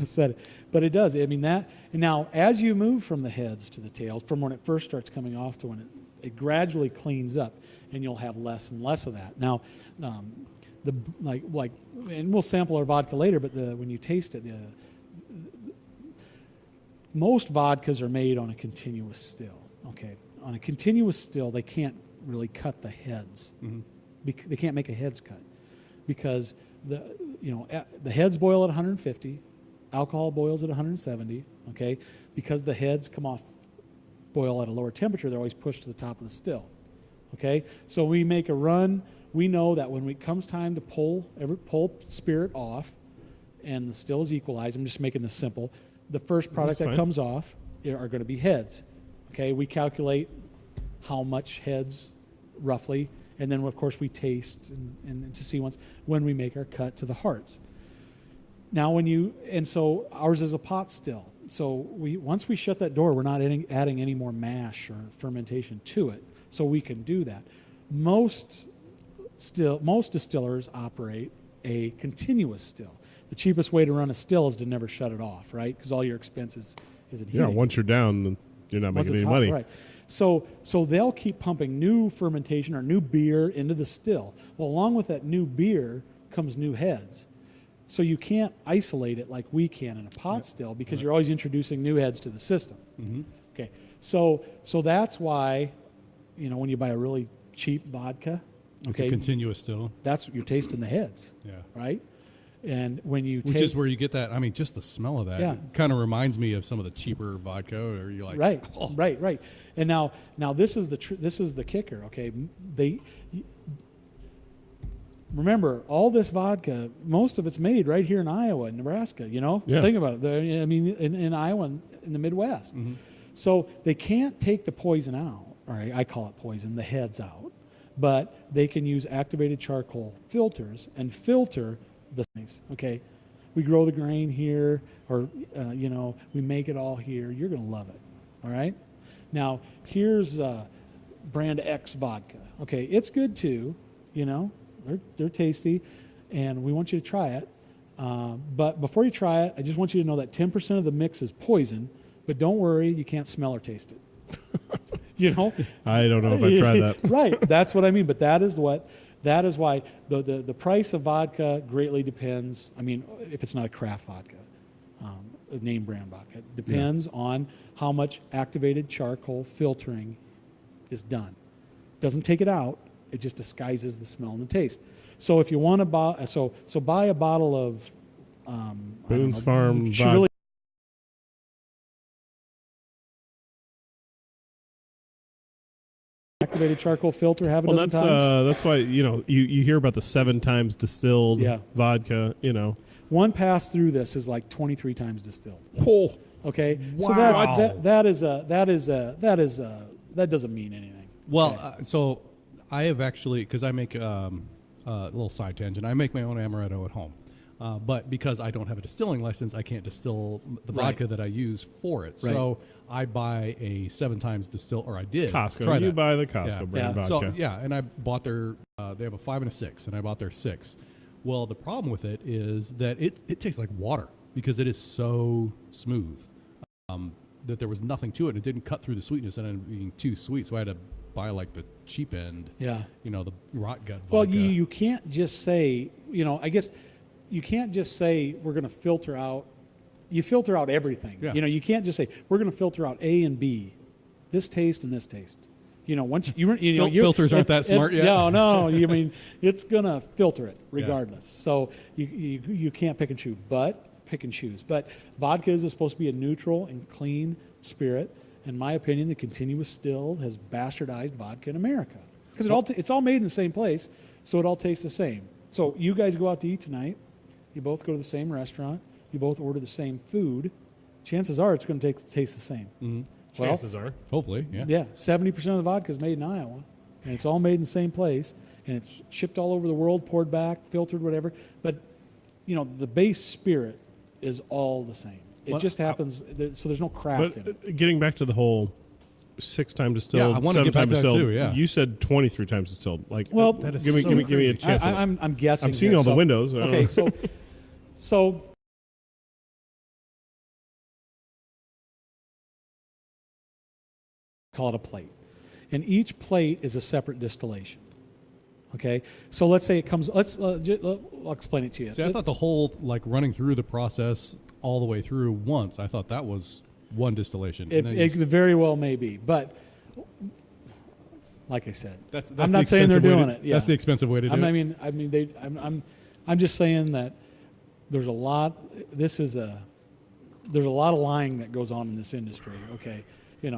Said it, but it does. I mean that. And now, as you move from the heads to the tails, from when it first starts coming off to when it gradually cleans up, and you'll have less and less of that. Now, and we'll sample our vodka later. But when you taste it, most vodkas are made on a continuous still. Okay, on a continuous still, they can't really cut the heads. Mm-hmm. They can't make a heads cut because the heads boil at 150, alcohol boils at 170. Okay, because the heads boil at a lower temperature, they're always pushed to the top of the still. Okay, so we make a run. We know that when it comes time to pull spirit off, and the still is equalized. I'm just making this simple. The first product that comes off are going to be heads. Okay, we calculate how much heads roughly, and then of course we taste and to see when we make our cut to the hearts. Now so ours is a pot still. So once we shut that door, we're not adding any more mash or fermentation to it, so we can do that. Most distillers operate a continuous still. The cheapest way to run a still is to never shut it off, right? Because all your expenses is in heating. Yeah, once you're down, then you're not Once making it's any hot, money. right? So they'll keep pumping new fermentation or new beer into the still. Well, along with that new beer comes new heads. So you can't isolate it like we can in a pot still because you're always introducing new heads to the system. Mm-hmm. Okay, so that's why, when you buy a really cheap vodka, It's a continuous still. that's what you're tasting the heads, Yeah. right? And when you Which is where you get that. I mean, just the smell of that. Yeah. Kind of reminds me of some of the cheaper vodka, or you're like, right, oh. right. And now this is the kicker. Okay, remember all this vodka. Most of it's made right here in Iowa and Nebraska. Yeah. Think about it. I mean, in Iowa and in the Midwest. Mm-hmm. So they can't take the poison out. All right, I call it poison. The heads out, but they can use activated charcoal filters and filter the things. Okay, we grow the grain here, or we make it all here. You're going to love it. All right. Now here's brand X vodka. Okay, it's good too. They're tasty, and we want you to try it. But before you try it, I just want you to know that 10% of the mix is poison. But don't worry, you can't smell or taste it. I don't know if I tried that. Right, that's what I mean. But that is why the price of vodka greatly depends. I mean, if it's not a craft vodka, a name brand vodka, depends on how much activated charcoal filtering is done. Doesn't take it out. It just disguises the smell and the taste. So if you want to buy, buy a bottle of Boone's Farm should really activated charcoal filter. Have a dozen times. That's why you hear about the 7 times distilled vodka. One pass through this is like 23 times distilled. Oh, Okay, wow. So that doesn't mean anything. Well, so I have actually, because I make a little side tangent, I make my own amaretto at home. But because I don't have a distilling license, I can't distill the vodka that I use for it. Right. So I buy a 7 times distill, or I did. Costco. Try You that. buy the Costco brand vodka. So, and I bought their, they have a 5 and a 6, and I bought their 6. Well, the problem with it is that it tastes like water because it is so smooth that there was nothing to it. It didn't cut through the sweetness and it ended up being too sweet. So I had to buy like the cheap end. Yeah. The rot gut vodka. Well, you can't just say, I guess you can't just say we're going to filter out. You filter out everything. Yeah. You can't just say we're going to filter out A and B, this taste and this taste. Once filters aren't that smart yet. No. It's going to filter it regardless. Yeah. So you can't pick and choose. But vodka is supposed to be a neutral and clean spirit. In my opinion, the continuous still has bastardized vodka in America because it's all made in the same place, so it all tastes the same. So you guys go out to eat tonight. You both go to the same restaurant. You both order the same food. Chances are it's going to taste the same. Mm-hmm. Well, chances are. Hopefully, yeah. Yeah, 70% of the vodka is made in Iowa, and it's all made in the same place, and it's shipped all over the world, poured back, filtered, whatever. But, the base spirit is all the same. It just happens, so there's no craft in it. Getting back to the whole 6-time distilled, I want to get back to that too, yeah. You said 23 times distilled. Well, that is give me a chance. I'm guessing. I'm seeing all the windows. Okay, so call it a plate. And each plate is a separate distillation. Okay? So let's say it comes, I'll explain it to you. See, I thought the whole, running through the process all the way through once, I thought that was one distillation. It very well may be. But, like I said, that's I'm not saying they're doing it. Yeah. That's the expensive way to do it. I'm just saying that there's a lot of lying that goes on in this industry, okay?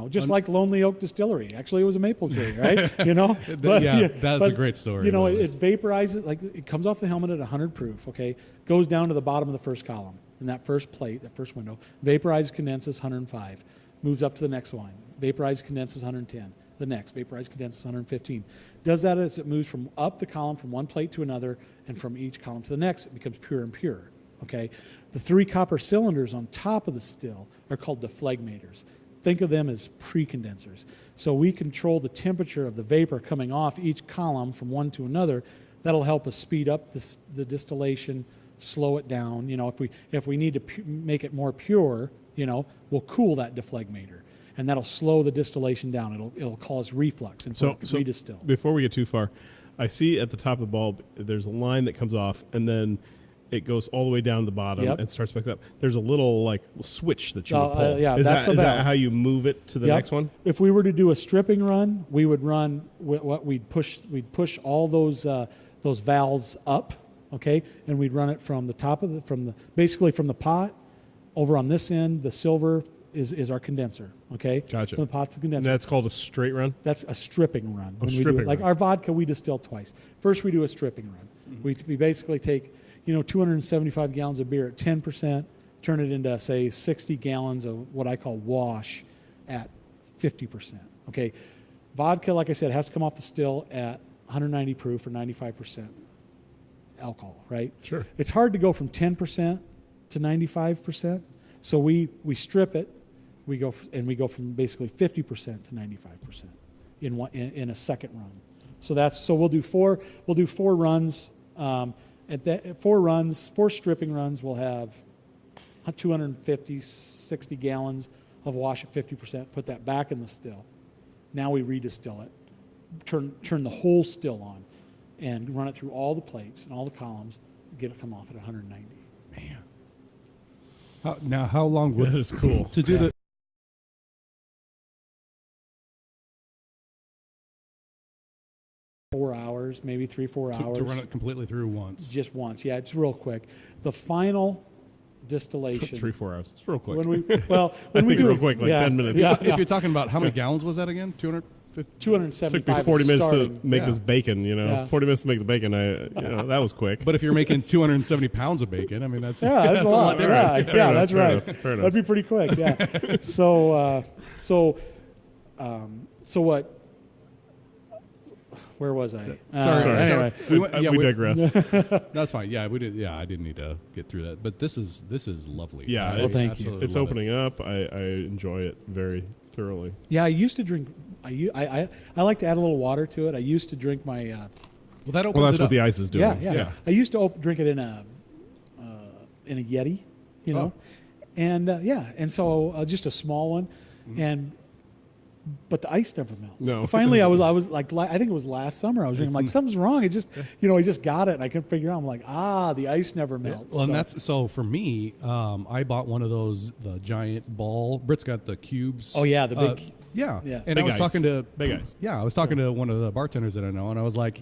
Just like Lonely Oak Distillery. Actually, it was a maple tree, right? That's a great story. It vaporizes, it comes off the helmet at 100 proof, okay? Goes down to the bottom of the first column. In that first plate, that first window, vaporizes, condenses 105. Moves up to the next line. Vaporizes, condenses 110. The next, vaporizes, condenses 115. Does that as it moves from up the column from one plate to another, and from each column to the next, it becomes pure and pure, okay? The 3 copper cylinders on top of the still are called deflegmators. Think of them as pre-condensers. So we control the temperature of the vapor coming off each column from one to another. That'll help us speed up the distillation, slow it down. If we need to make it more pure, we'll cool that deflegmator, and that'll slow the distillation down. It'll cause reflux and redistill. Before we get too far, I see at the top of the bulb there's a line that comes off, and then it goes all the way down to the bottom and starts back up. There's a little switch that you pull. Yeah, is that how you move it to the next one? If we were to do a stripping run, we would run we'd push all those valves up, okay, and we'd run it from the top of basically from the pot over on this end. The silver is our condenser, okay. Gotcha. From the pot to the condenser. And that's called a straight run. That's a stripping run. Like our vodka, we distill twice. First, we do a stripping run. Mm-hmm. We basically take 275 gallons of beer at 10%, turn it into, say, 60 gallons of what I call wash at 50%. Okay, vodka, like I said, has to come off the still at 190 proof or 95% alcohol, right? Sure. It's hard to go from 10% to 95%, so we strip it. We go from basically 50% to 95% in a second run. So we'll do four runs. At that 4 stripping runs, we'll have 250, 60 gallons of wash at 50%. Put that back in the still. Now we redistill it. Turn the whole still on, and run it through all the plates and all the columns. Get it come off at 190. Man. How long would that is cool to do the 4 hours, maybe 3-4 hours. To run it completely through once. Just once, yeah, it's real quick. The final distillation. 3-4 hours. It's real quick. When we do real quick, 10 minutes. Yeah. If you're talking about how many gallons was that again? 275. It took me 40 minutes to make this bacon. 40 minutes to make the bacon. That was quick. But if you're making 270 pounds of bacon, I mean that's that's a lot. different. That's right. Fair enough. That'd be pretty quick. Yeah. So what? Where was I? Sorry. Anyway, we digress. That's fine. Yeah, we did. Yeah, I didn't need to get through that. But this is lovely. Yeah, thank you. It's opening up. I enjoy it very thoroughly. Yeah, I used to drink. I like to add a little water to it. I used to drink my. That's what the ice is doing. Yeah. I used to drink it in a Yeti, and so just a small one, and but the ice never melts. No. But finally, I was like, I think it was last summer. I was drinking. I'm like, something's wrong. It just, I just got it, and I couldn't figure it out. I'm like, the ice never melts. Well, and that's so for me. I bought one of those, the giant ball. Britt's got the cubes. Oh yeah, the big. Yeah. Yeah. And Big I was ice. talking to Big ice. Yeah, I was talking to one of the bartenders that I know, and I was like,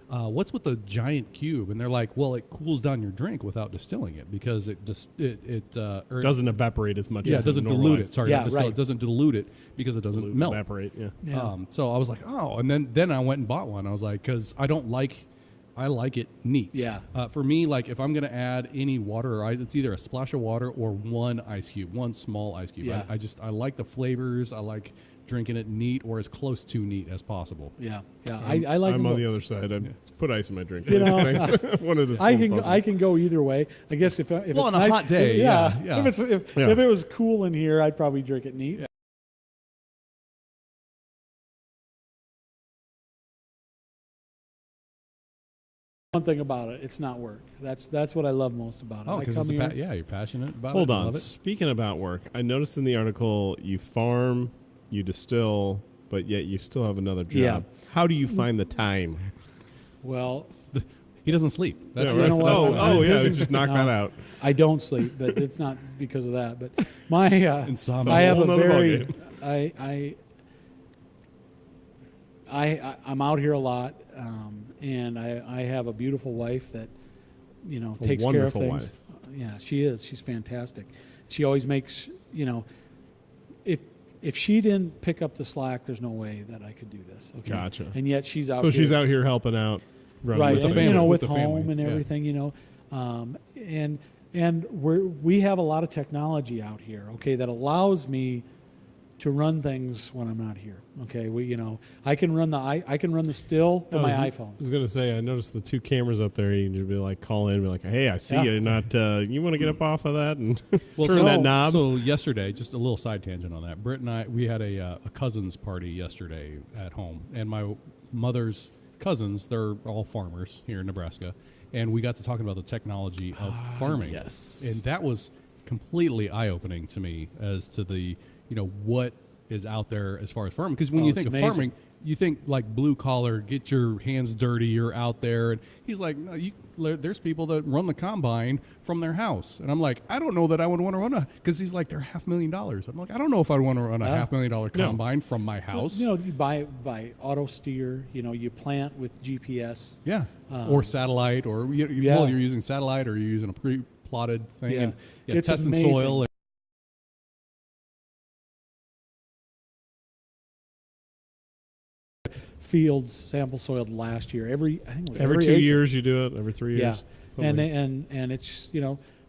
what's with the giant cube? And they're like, well, it cools down your drink without distilling it because it just Doesn't evaporate as much. Yeah, as it doesn't normal dilute ice. it. Sorry, Yeah, not distill, right. it doesn't dilute it because it doesn't melt. Evaporate. Yeah. Yeah. So I was like, and then I went and bought one. I was like, because I like it neat. Yeah. For me, like if I'm going to add any water or ice, it's either a splash of water or one ice cube, one small ice cube. Yeah. I like the flavors. I like drinking it neat or as close to neat as possible. Yeah. I like. I'm them on both. the other side. I put ice in my drink. You know, One of the I can go either way. I guess if it's on a nice, hot day, yeah. yeah. If it was cool in here, I'd probably drink it neat. Yeah. One thing about it, it's not work. That's what I love most about it. Oh, I because come here. you're passionate about Hold it. I on. love it. Speaking about work, I noticed in the article you farm, you distill, but yet you still have another job. Yeah. How do you find the time? Well, He doesn't sleep. That's, Yeah, you know what? yeah. Just knock that out. I don't sleep, but it's not because of that. But my Insomnia. I have Whole a nother very ballgame. I'm out here a lot, and I have a beautiful wife that takes care of wonderful things. wife. Yeah, she is. She's fantastic. She always makes if she didn't pick up the slack, there's no way that I could do this. Okay? Gotcha. And yet she's out. So here. she's out here helping out, running Right, with and, the family. with With the home family, and yeah. everything, and we have a lot of technology out here, okay, that allows me to run things when I'm not here. Okay, I can run the still from my iPhone. I was going to say, I noticed the two cameras up there. You can just be like, call in and be like, hey, I see Yeah. you. Not, you want to get up off of that and Well, turn that knob? So yesterday, just a little side tangent on that. Britt and I, we had a cousin's party yesterday at home, and my mother's cousins, they're all farmers here in Nebraska, and we got to talking about the technology of farming. yes. And that was completely eye-opening to me as to the, what is out there as far as farming. Because when you it's think of amazing. farming, you think like blue collar, get your hands dirty, you're out there. And he's like, no, there's people that run the combine from their house. And I'm like, I don't know that I would want to run because he's like, they're $500,000. I'm like, I don't know if I'd want to run a $500,000 combine from my house. You buy auto steer. You plant with GPS. Yeah. Or satellite, or you're using satellite, or you're using a pre-plotted thing. Yeah. And It's testing amazing. soil. And Fields sample soiled last year. I think it was every 2 acre. years you do it, every 3 years. Yeah, Something. and it's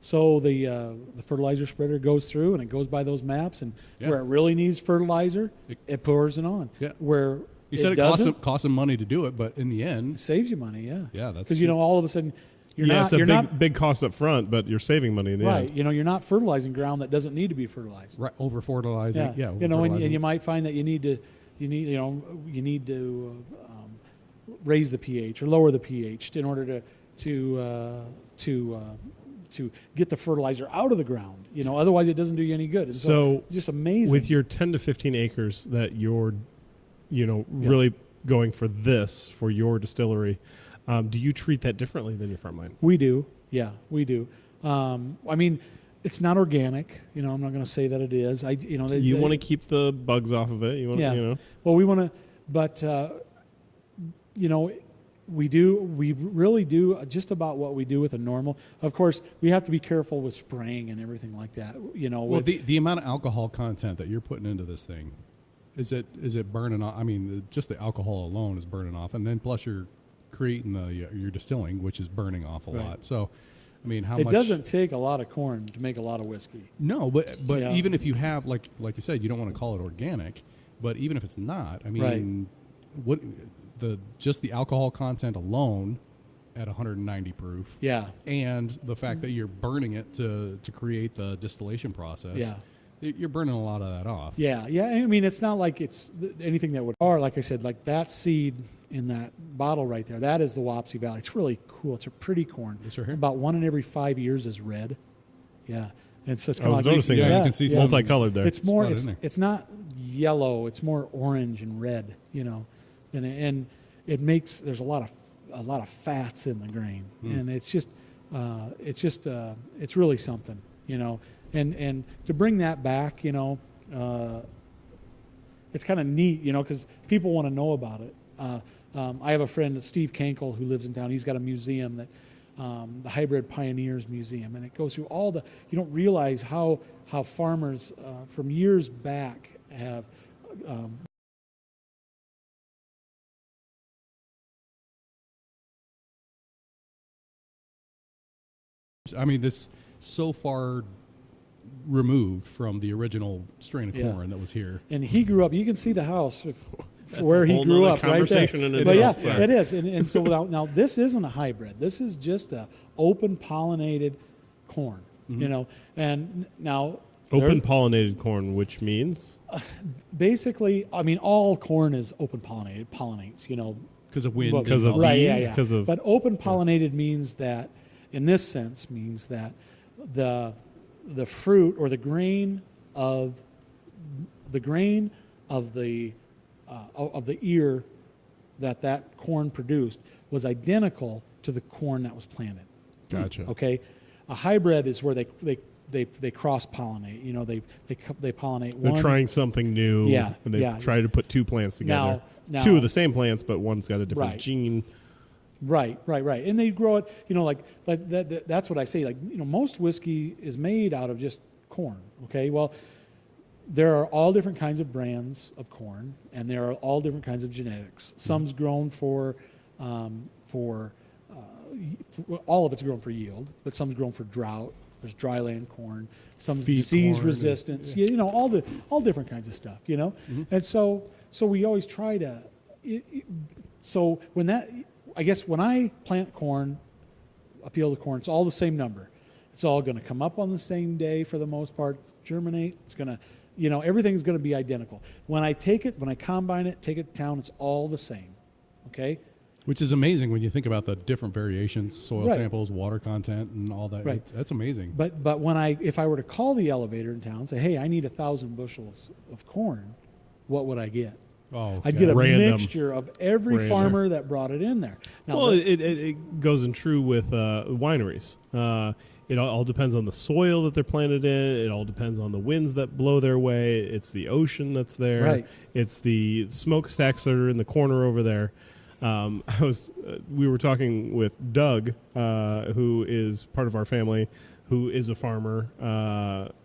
so the fertilizer spreader goes through and it goes by those maps, and Yeah. where it really needs fertilizer, it pours it on. Yeah. Where you said it doesn't, costs some money to do it, but in the it end, saves you money. Yeah, yeah, that's because all of a sudden you're yeah, not it's a you're big cost up front, but you're saving money in the right. end. You're not fertilizing ground that doesn't need to be fertilized. right, over fertilizing. Yeah, and you might find that you need to raise the pH or lower the pH in order to get the fertilizer out of the ground. Otherwise it doesn't do you any good. And So it's just amazing. With your 10 to 15 acres that you're, really going for this for your distillery, do you treat that differently than your farmland? We do. Yeah, we do. It's not organic. I'm not going to say that it is. You want to keep the bugs off of it. You want, Yeah. Well, we want to, but we do. We really do just about what we do with a normal. Of course, we have to be careful with spraying and everything like that. Well, the amount of alcohol content that you're putting into this thing, is it burning off? I mean, just the alcohol alone is burning off, and then plus you're creating your distilling, which is burning off a Right. lot. So, I mean, how it much? doesn't take a lot of corn to make a lot of whiskey. No, but Yeah. even if you have, like you said, you don't want to call it organic, but even if it's not, I mean, what just the alcohol content alone at 190 proof, Yeah. and the fact that you're burning it to create the distillation process, Yeah. you're burning a lot of that off. Yeah. I mean, it's not like it's anything that would. Or like I said, like that seed in that bottle right there, that is the Wapsie Valley. It's really cool. It's a pretty corn. This right here? About 1 in every 5 years is red. Yeah. And so it's I kind was of like noticing you that. you can see some- Multicolored there. It's more. Spotted in there. It's not yellow. It's more orange and red. And it makes there's a lot of fats in the grain, and it's really something. And to bring that back, it's kind of neat, because people want to know about it. I have a friend, Steve Kankel, who lives in town. He's got a museum that. The Hybrid Pioneers Museum, and it goes through all the. You don't realize how farmers from years back have. I mean, this so far removed from the original strain of corn that was here. And he grew up. You can see the house That's where a he whole grew nother up, right there. conversation in But yeah, itself, yeah. it is. And so now this isn't a hybrid. This is just a open pollinated corn. And now Open pollinated corn, which means basically, I mean, all corn is open pollinates. Because of wind. because of Right, bees, because of But open pollinated means that, in this sense, means that the fruit or the grain of the ear that corn produced was identical to the corn that was planted. Gotcha. Okay, a hybrid is where they cross pollinate. They pollinate. They're one. trying something new. Yeah, and they yeah. try to put two plants together. It's Now- two of the same plants, but one's got a different Right. gene. Right, and they grow it. Like that. That's what I say. Most whiskey is made out of just corn. Okay, well, there are all different kinds of brands of corn, and there are all different kinds of genetics. Some's grown for all of it's grown for yield, but some's grown for drought. There's dryland corn, some Feed disease corn, resistance. All different kinds of stuff. And so we always try to. So when I plant corn, a field of corn, it's all the same number. It's all going to come up on the same day for the most part. Germinate. It's going to, everything's going to be identical. When I combine it, take it to town, it's all the same. Okay. Which is amazing when you think about the different variations, soil Right. samples, water content, and all that. Right. That's amazing. But if I were to call the elevator in town and say, hey, I need 1,000 bushels of corn, what would I get? Oh, I'd get a Random. mixture of every Random. farmer that brought it in there. Now, Well, it goes in true with wineries. It all depends on the soil that they're planted in. It all depends on the winds that blow their way. It's the ocean that's there. Right. It's the smokestacks that are in the corner over there. We were talking with Doug, who is part of our family, who is a farmer,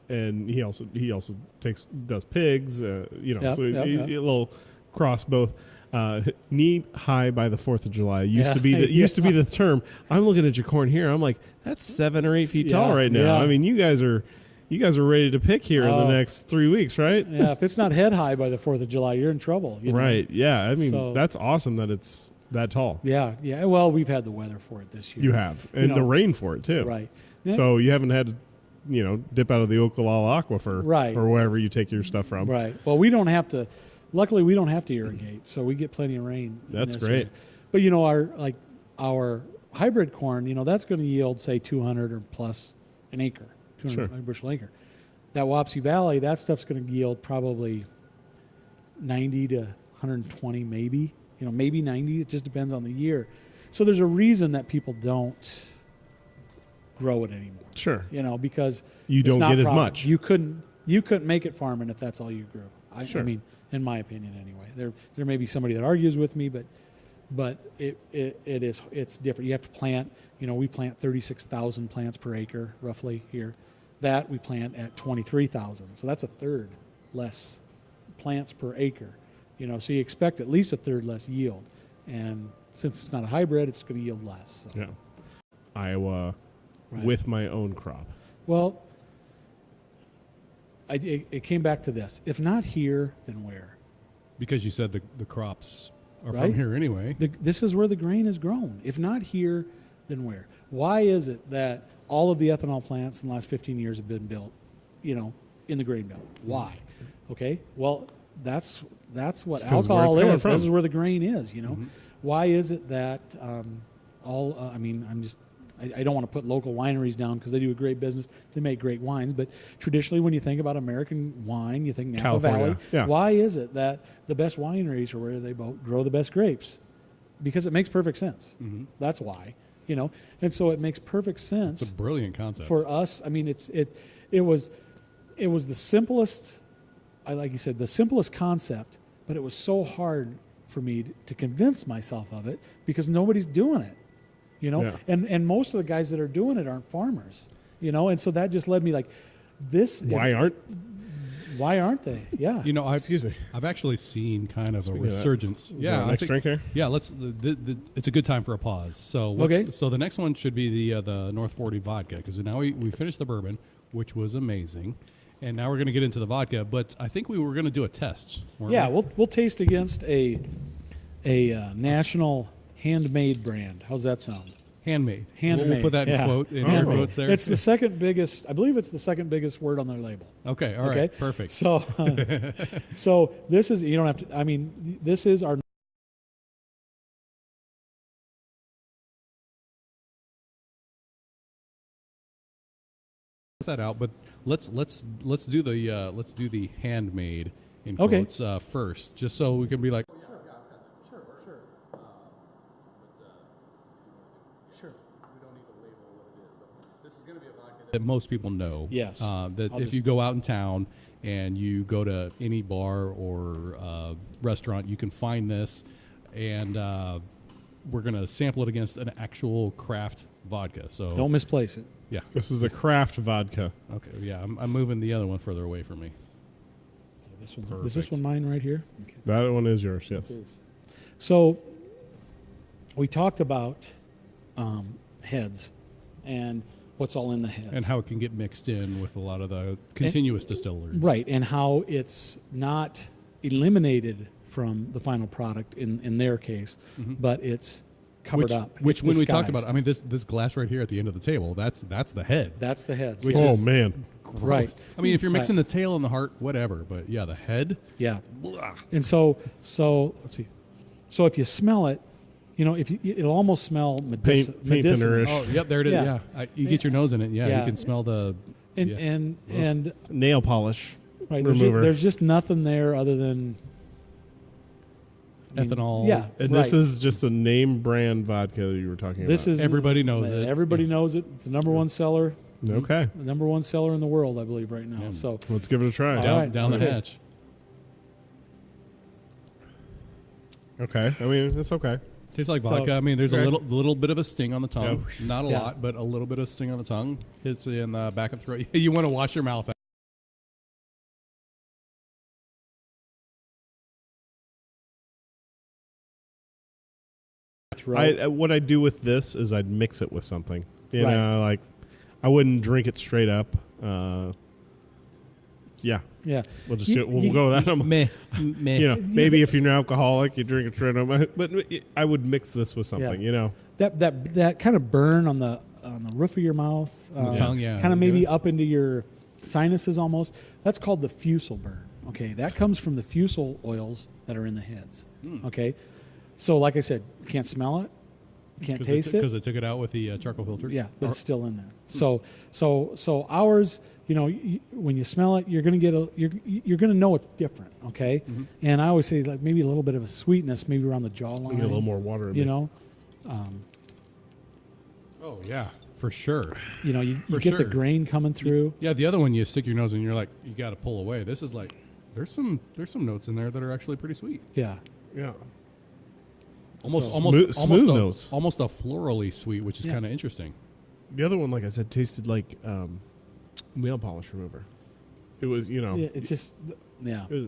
and he also does pigs. So a little cross both. Knee high by the 4th of July used to be the term. I'm looking at your corn here. I'm like, that's 7 or 8 feet tall right now. Yeah. I mean, you guys are ready to pick here in the next 3 weeks, right? Yeah, if it's not head high by the 4th of July, you're in trouble. Right. Yeah. I mean, So- that's awesome that it's that tall. Yeah. Well, we've had the weather for it this year. You have, and the rain for it too. Right. So you haven't had to, dip out of the Ocala Aquifer, Right. or wherever you take your stuff from. Right. Well, we don't have to. Luckily, we don't have to irrigate, so we get plenty of rain. That's this great. year. But our hybrid corn, that's going to yield say 200 or plus an acre, 200 Sure. bushel acre. That Wapsie Valley, that stuff's going to yield probably 90 to 120, maybe. Maybe 90. It just depends on the year. So there's a reason that people don't grow it anymore. Sure. Because You it's don't not get as profitable. much. You couldn't make it farming if that's all you grew. I Sure. mean, in my opinion, anyway. There may be somebody that argues with me, but it's different. You have to plant. We plant 36,000 plants per acre roughly here. That we plant at 23,000, so that's a third less plants per acre. So you expect at least a third less yield, and since it's not a hybrid, it's going to yield less. So. Yeah. Iowa Right. with my own crop. Well, it came back to this. If not here, then where? Because you said the crops are Right. from here anyway. This is where the grain is grown. If not here, then where? Why is it that all of the ethanol plants in the last 15 years have been built, in the grain belt? Why? Okay. Well, that's what It's 'cause where alcohol it's coming is. from. This is where the grain is. Mm-hmm. Why is it that I don't want to put local wineries down because they do a great business. They make great wines. But traditionally, when you think about American wine, you think Napa California. Valley. Yeah. Why is it that the best wineries are where they grow the best grapes? Because it makes perfect sense. Mm-hmm. That's why, And so it makes perfect sense. It's a brilliant concept for us. I mean, it was the simplest. Like you said, the simplest concept, but it was so hard for me to convince myself of it because nobody's doing it, Yeah. and most of the guys that are doing it aren't farmers, and so that just led me like this. Why aren't they? Yeah. Excuse me. I've actually seen kind of Speaking a of that, resurgence. Yeah, next drink here. Yeah, it's a good time for a pause. So so the next one should be the North 40 vodka because now we finished the bourbon, which was amazing. And now we're going to get into the vodka, but I think we were going to do a test. Yeah, we'll taste against a national handmade brand. How's that sound? Handmade. Handmade. We'll put that in quote in air quotes there. It's the second biggest. I believe it's the second biggest word on their label. Okay. All right. Perfect. So, so this is, you don't have to. I mean, this is our. That out, but let's do the handmade in Okay. quotes first, just so we can be like. That most people know. Yes. That if you go out in town and you go to any bar or restaurant, you can find this, and we're going to sample it against an actual craft vodka. So Don't misplace it. Yeah. This is a craft vodka. Okay. Yeah, I'm moving the other one further away from me. Is this one mine right here? Okay. That one is yours, yes. So we talked about heads and what's all in the heads. And how it can get mixed in with a lot of the continuous distilleries. Right, and how it's not eliminated from the final product in their case, but it's covered up. Which It's when we talked disguised. about, I mean, this glass right here at the end of the table, that's the head. That's the heads. Which Oh, is man. gross. Right. I mean, if you're mixing the tail and the heart, whatever. But yeah, the head. Yeah. Blah. And so let's see. So if you smell it, it'll almost smell medicinal. paint-thinner-ish. Oh, yep, there it is. Yeah. Yeah, you get your nose in it. Yeah, Yeah. you can smell the. And Nail polish right, remover. there's just nothing there other than ethanol. Yeah, And this is just a name brand vodka that you were talking this about. is Everybody knows it. Everybody knows it. It's the number one seller. Okay. The number one seller in the world, I believe, right now. Yeah. So Let's give it a try. All down, right, down okay. the hatch. Okay. I mean, it's okay. Tastes like So- vodka. I mean, there's Okay. a little bit of a sting on the tongue. Yeah. Not a Yeah. lot, but a little bit of sting on the tongue. Hits in the back of the throat. You want to wash your mouth out. What I do with this is I'd mix it with something. You Right. know, like I wouldn't drink it straight up. Yeah. yeah, We'll just You- we'll you- go with that. Meh. Meh. You know, maybe if you're an alcoholic, you drink it straight up. But I would mix this with something. Yeah. You know, that kind of burn on the roof of your mouth, The tongue, yeah. kind of maybe up into your sinuses almost. That's called the fusel burn. Okay, that comes from the fusel oils that are in the heads. Okay, so like I said, you can't smell it, you can't taste it. Because they took it out with the charcoal filters. Yeah, but it's still in there. So ours, when you smell it, you're gonna get you're gonna know it's different. Okay, and I always say like maybe a little bit of a sweetness, maybe around the jawline. get a little more water in You there. know, Oh yeah, for sure. you For get the sure. grain coming through. Yeah, the other one you stick your nose in, and you're like, you got to pull away. This is like, there's some notes in there that are actually pretty sweet. Yeah. Yeah. Almost Smooth notes. almost a florally sweet, which is Yeah. kind of interesting. The other one, like I said, tasted like nail polish remover. It was, Yeah, it's just It was,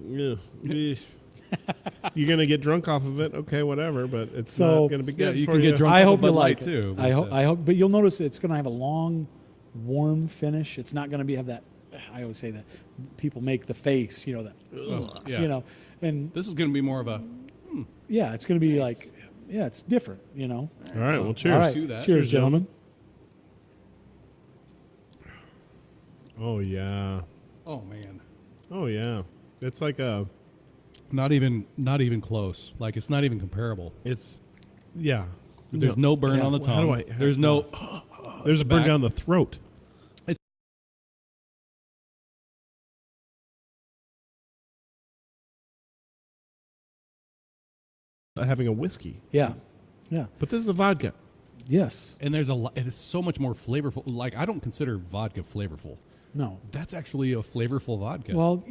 you're gonna get drunk off of it, okay, whatever, but it's So- not gonna be Yeah, good. you for can get drunk. I off hope of you Bud like Light it. too. I but, hope, but you'll notice it's going to have a long, warm finish. It's not going to have that. I always say that people make the face, that, yeah. and This is going to be more of a. yeah, it's going to be like, yeah, it's different, All right, well, cheers. All right, to that. cheers, gentlemen. Oh yeah, Oh man, oh yeah. It's like not even close. Like it's not even comparable. it's, yeah. There's no burn on the How do tongue. I- There's no. There's a burn down the throat. Having a whiskey. Yeah. But this is a vodka. Yes. And there's it is so much more flavorful. Like, I don't consider vodka flavorful. No. That's actually a flavorful vodka. Well,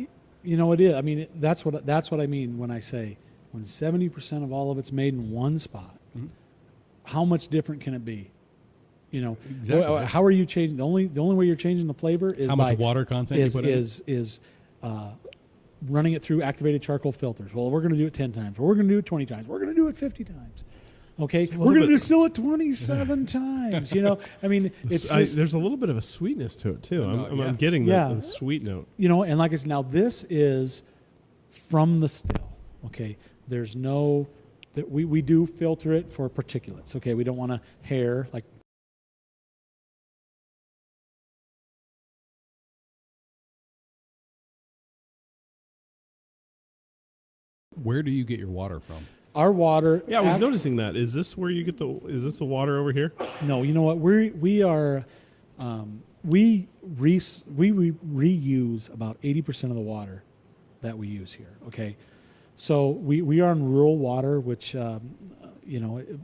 you know, it is. I mean, that's what I mean when I say when 70% of all of it's made in one spot. Mm-hmm. How much different can it be? You know, exactly. How are you changing? The only way you're changing the flavor is how much water content you put in is running it through activated charcoal filters. Well, we're going to do it 10 times. We're going to do it 20 times. We're going to do it 50 times. Okay, we're going to distill it 27 times. You know, I mean, it's there's a little bit of a sweetness to it too. I'm getting the sweet note. You know, and like I said, now this is from the still. Okay, there's no that we do filter it for particulates. Okay, we don't want to hair like. Where do you get your water from? Our water. Yeah, I was noticing that. Is this where you get is this the water over here? No, you know what? We reuse about 80% of the water that we use here. Okay, so we are on rural water, which you know, it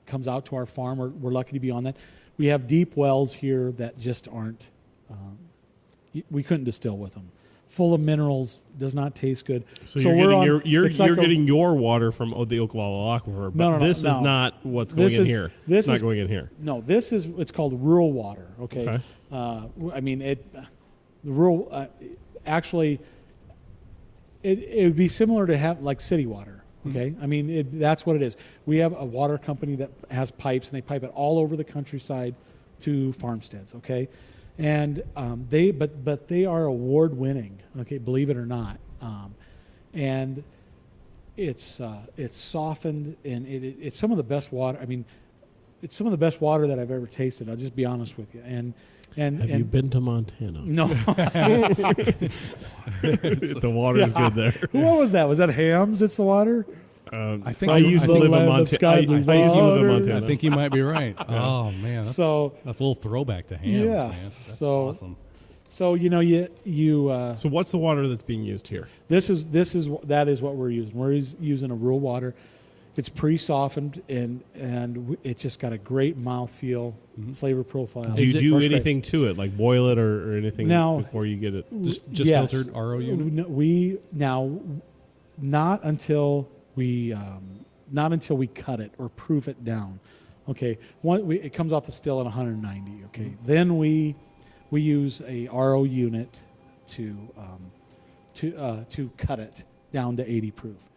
comes out to our farm. We're lucky to be on that. We have deep wells here that just aren't. We couldn't distill with them. Full of minerals, does not taste good. So you're getting your water from the Oklahoma Aquifer, but this is not what's going in here. It's not going in here. No, it's called rural water. Okay, I mean the rural actually it would be similar to have like city water. Okay, I mean that's what it is. We have a water company that has pipes, and they pipe it all over the countryside to farmsteads. Okay. And they are award winning. Okay, believe it or not, and it's softened, and it's some of the best water. I mean, it's some of the best water that I've ever tasted. I'll just be honest with you. And have you been to Montana? No, the water is good there. What was that? Was that Hams? It's the water. I think I used to live in Montana. I think you might be right. Oh man, that's a little throwback to Hams. Yeah, man. That's awesome. So you know you. So what's the water that's being used here? That is what we're using. We're using a rural water. It's pre-softened and it's just got a great mouthfeel, flavor profile. Do you do anything to it, like boil it or anything before you get it? Just filtered RO unit? Not until we cut it or proof it down. Okay, it comes off the still at 190. Okay, then we use a RO unit to cut it down to 80 proof.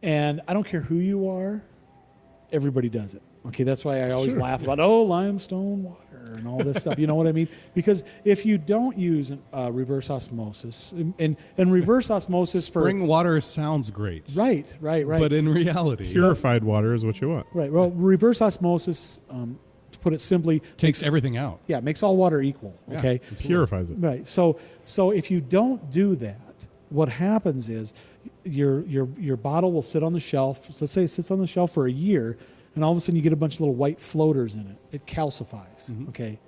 And I don't care who you are, everybody does it. Okay, that's why I always laugh about limestone water and all this stuff. You know what I mean? Because if you don't use reverse osmosis and reverse osmosis spring water sounds great. Right. But in reality, purified water is what you want. Right. Well, reverse osmosis, to put it simply, takes everything out. Yeah, makes all water equal. Okay, purifies it. Right. So if you don't do that, what happens is your bottle will sit on the shelf. So let's say it sits on the shelf for a year, and all of a sudden you get a bunch of little white floaters in it. It calcifies. Okay.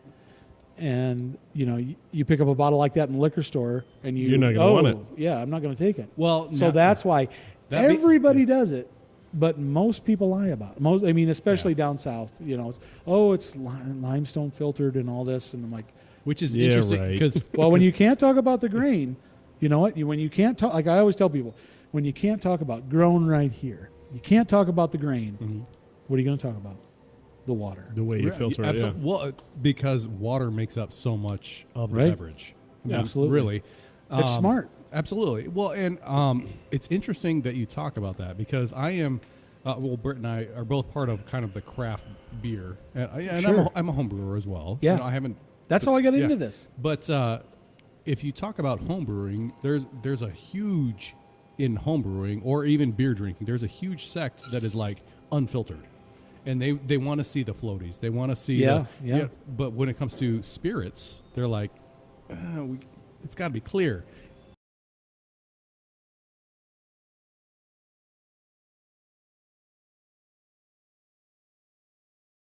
And you pick up a bottle like that in the liquor store, and you're not going to want it. Yeah, I'm not going to take it. Well, so that's why everybody does it, but most people lie about it. Especially down south. It's limestone filtered and all this, and I'm like, which is interesting because when you can't talk about the grain, you know what? When you can't talk, like I always tell people, when you can't talk about grown right here, you can't talk about the grain. What are you going to talk about? The water. The way you filter it, yeah. Well, because water makes up so much of the beverage. Absolutely. Really. It's smart. Absolutely. Well, and it's interesting that you talk about that because I am, Britt and I are both part of kind of the craft beer. And I'm a home brewer as well. Yeah. I haven't. That's how I got into this. But if you talk about home brewing, there's a huge, in home brewing or even beer drinking, there's a huge sect that is like unfiltered. And they want to see the floaties. They want to see but when it comes to spirits, they're like, it's got to be clear.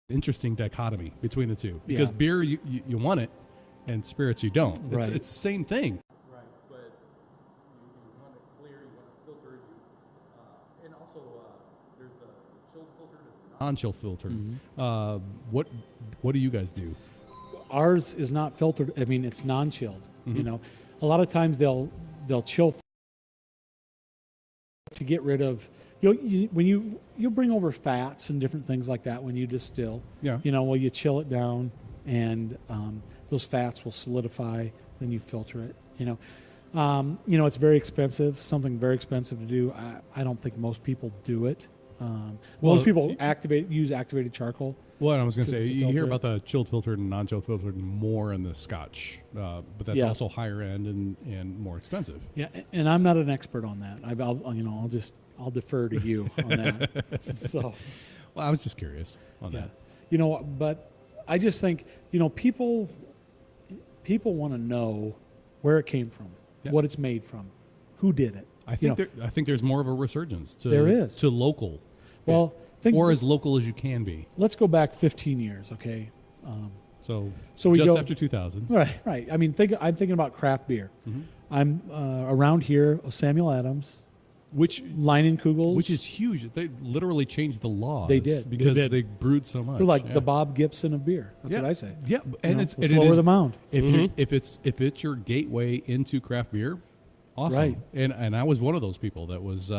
interesting dichotomy between the two, because beer you want it, and spirits you don't. It's the same thing. Right, but you want it clear, you want it filtered, and also there's the chilled filter and the non-chill filter. Mm-hmm. What do you guys do? Ours is not filtered. I mean, it's non-chilled. Mm-hmm. You know, a lot of times they'll chill to get rid of. When you bring over fats and different things like that when you distill. Yeah. You know, well, you chill it down, and those fats will solidify. Then you filter it. You know, it's very expensive. Something very expensive to do. I don't think most people do it. Most people use activated charcoal. Well, I was going to say, you hear about the chilled filtered and non-chilled filtered more in the Scotch, but that's also higher end and more expensive. Yeah, and I'm not an expert on that. I'll defer to you on that. So, well, I was just curious on that. You know, but I just think, you know, people want to know where it came from, what it's made from, who did it. I think there's more of a resurgence to local. Well, or as local as you can be. Let's go back 15 years, okay? So we just go after 2000. Right. I mean, I'm thinking about craft beer. Mm-hmm. I'm around here, Samuel Adams, Leinenkugels, which is huge. They literally changed the laws. They did because they brewed so much. They're like the Bob Gibson of beer. That's what I say. Yeah, and it's lower the mound. If it's your gateway into craft beer, awesome. Right. And I was one of those people that was.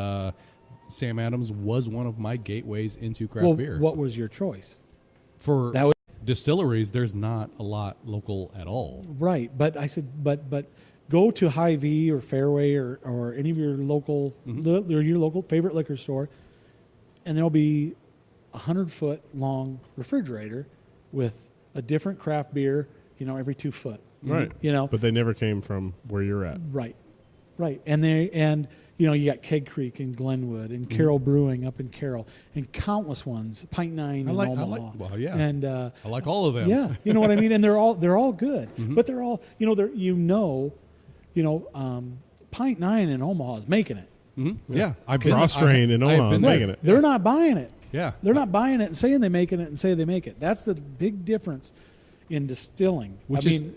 Sam Adams was one of my gateways into craft beer. What was your choice? For distilleries, there's not a lot local at all. Right, but I said, but go to Hy-Vee or Fairway or any of your local your local favorite liquor store, and there'll be 100-foot long refrigerator with a different craft beer, you know, every 2 foot. Right. You know, but they never came from where you're at. Right, and. You know, you got Keg Creek in Glenwood and Carroll Brewing up in Carroll and countless ones, Pint 9 in Omaha. And I like all of them. Yeah, you know what I mean? And they're all good. Mm-hmm. But they're all, Pint 9 in Omaha is making it. Mm-hmm. Yeah. Cross-Train in Omaha is making it. They're not buying it. Yeah. They're not buying it and saying they're making it and say they make it. That's the big difference in distilling.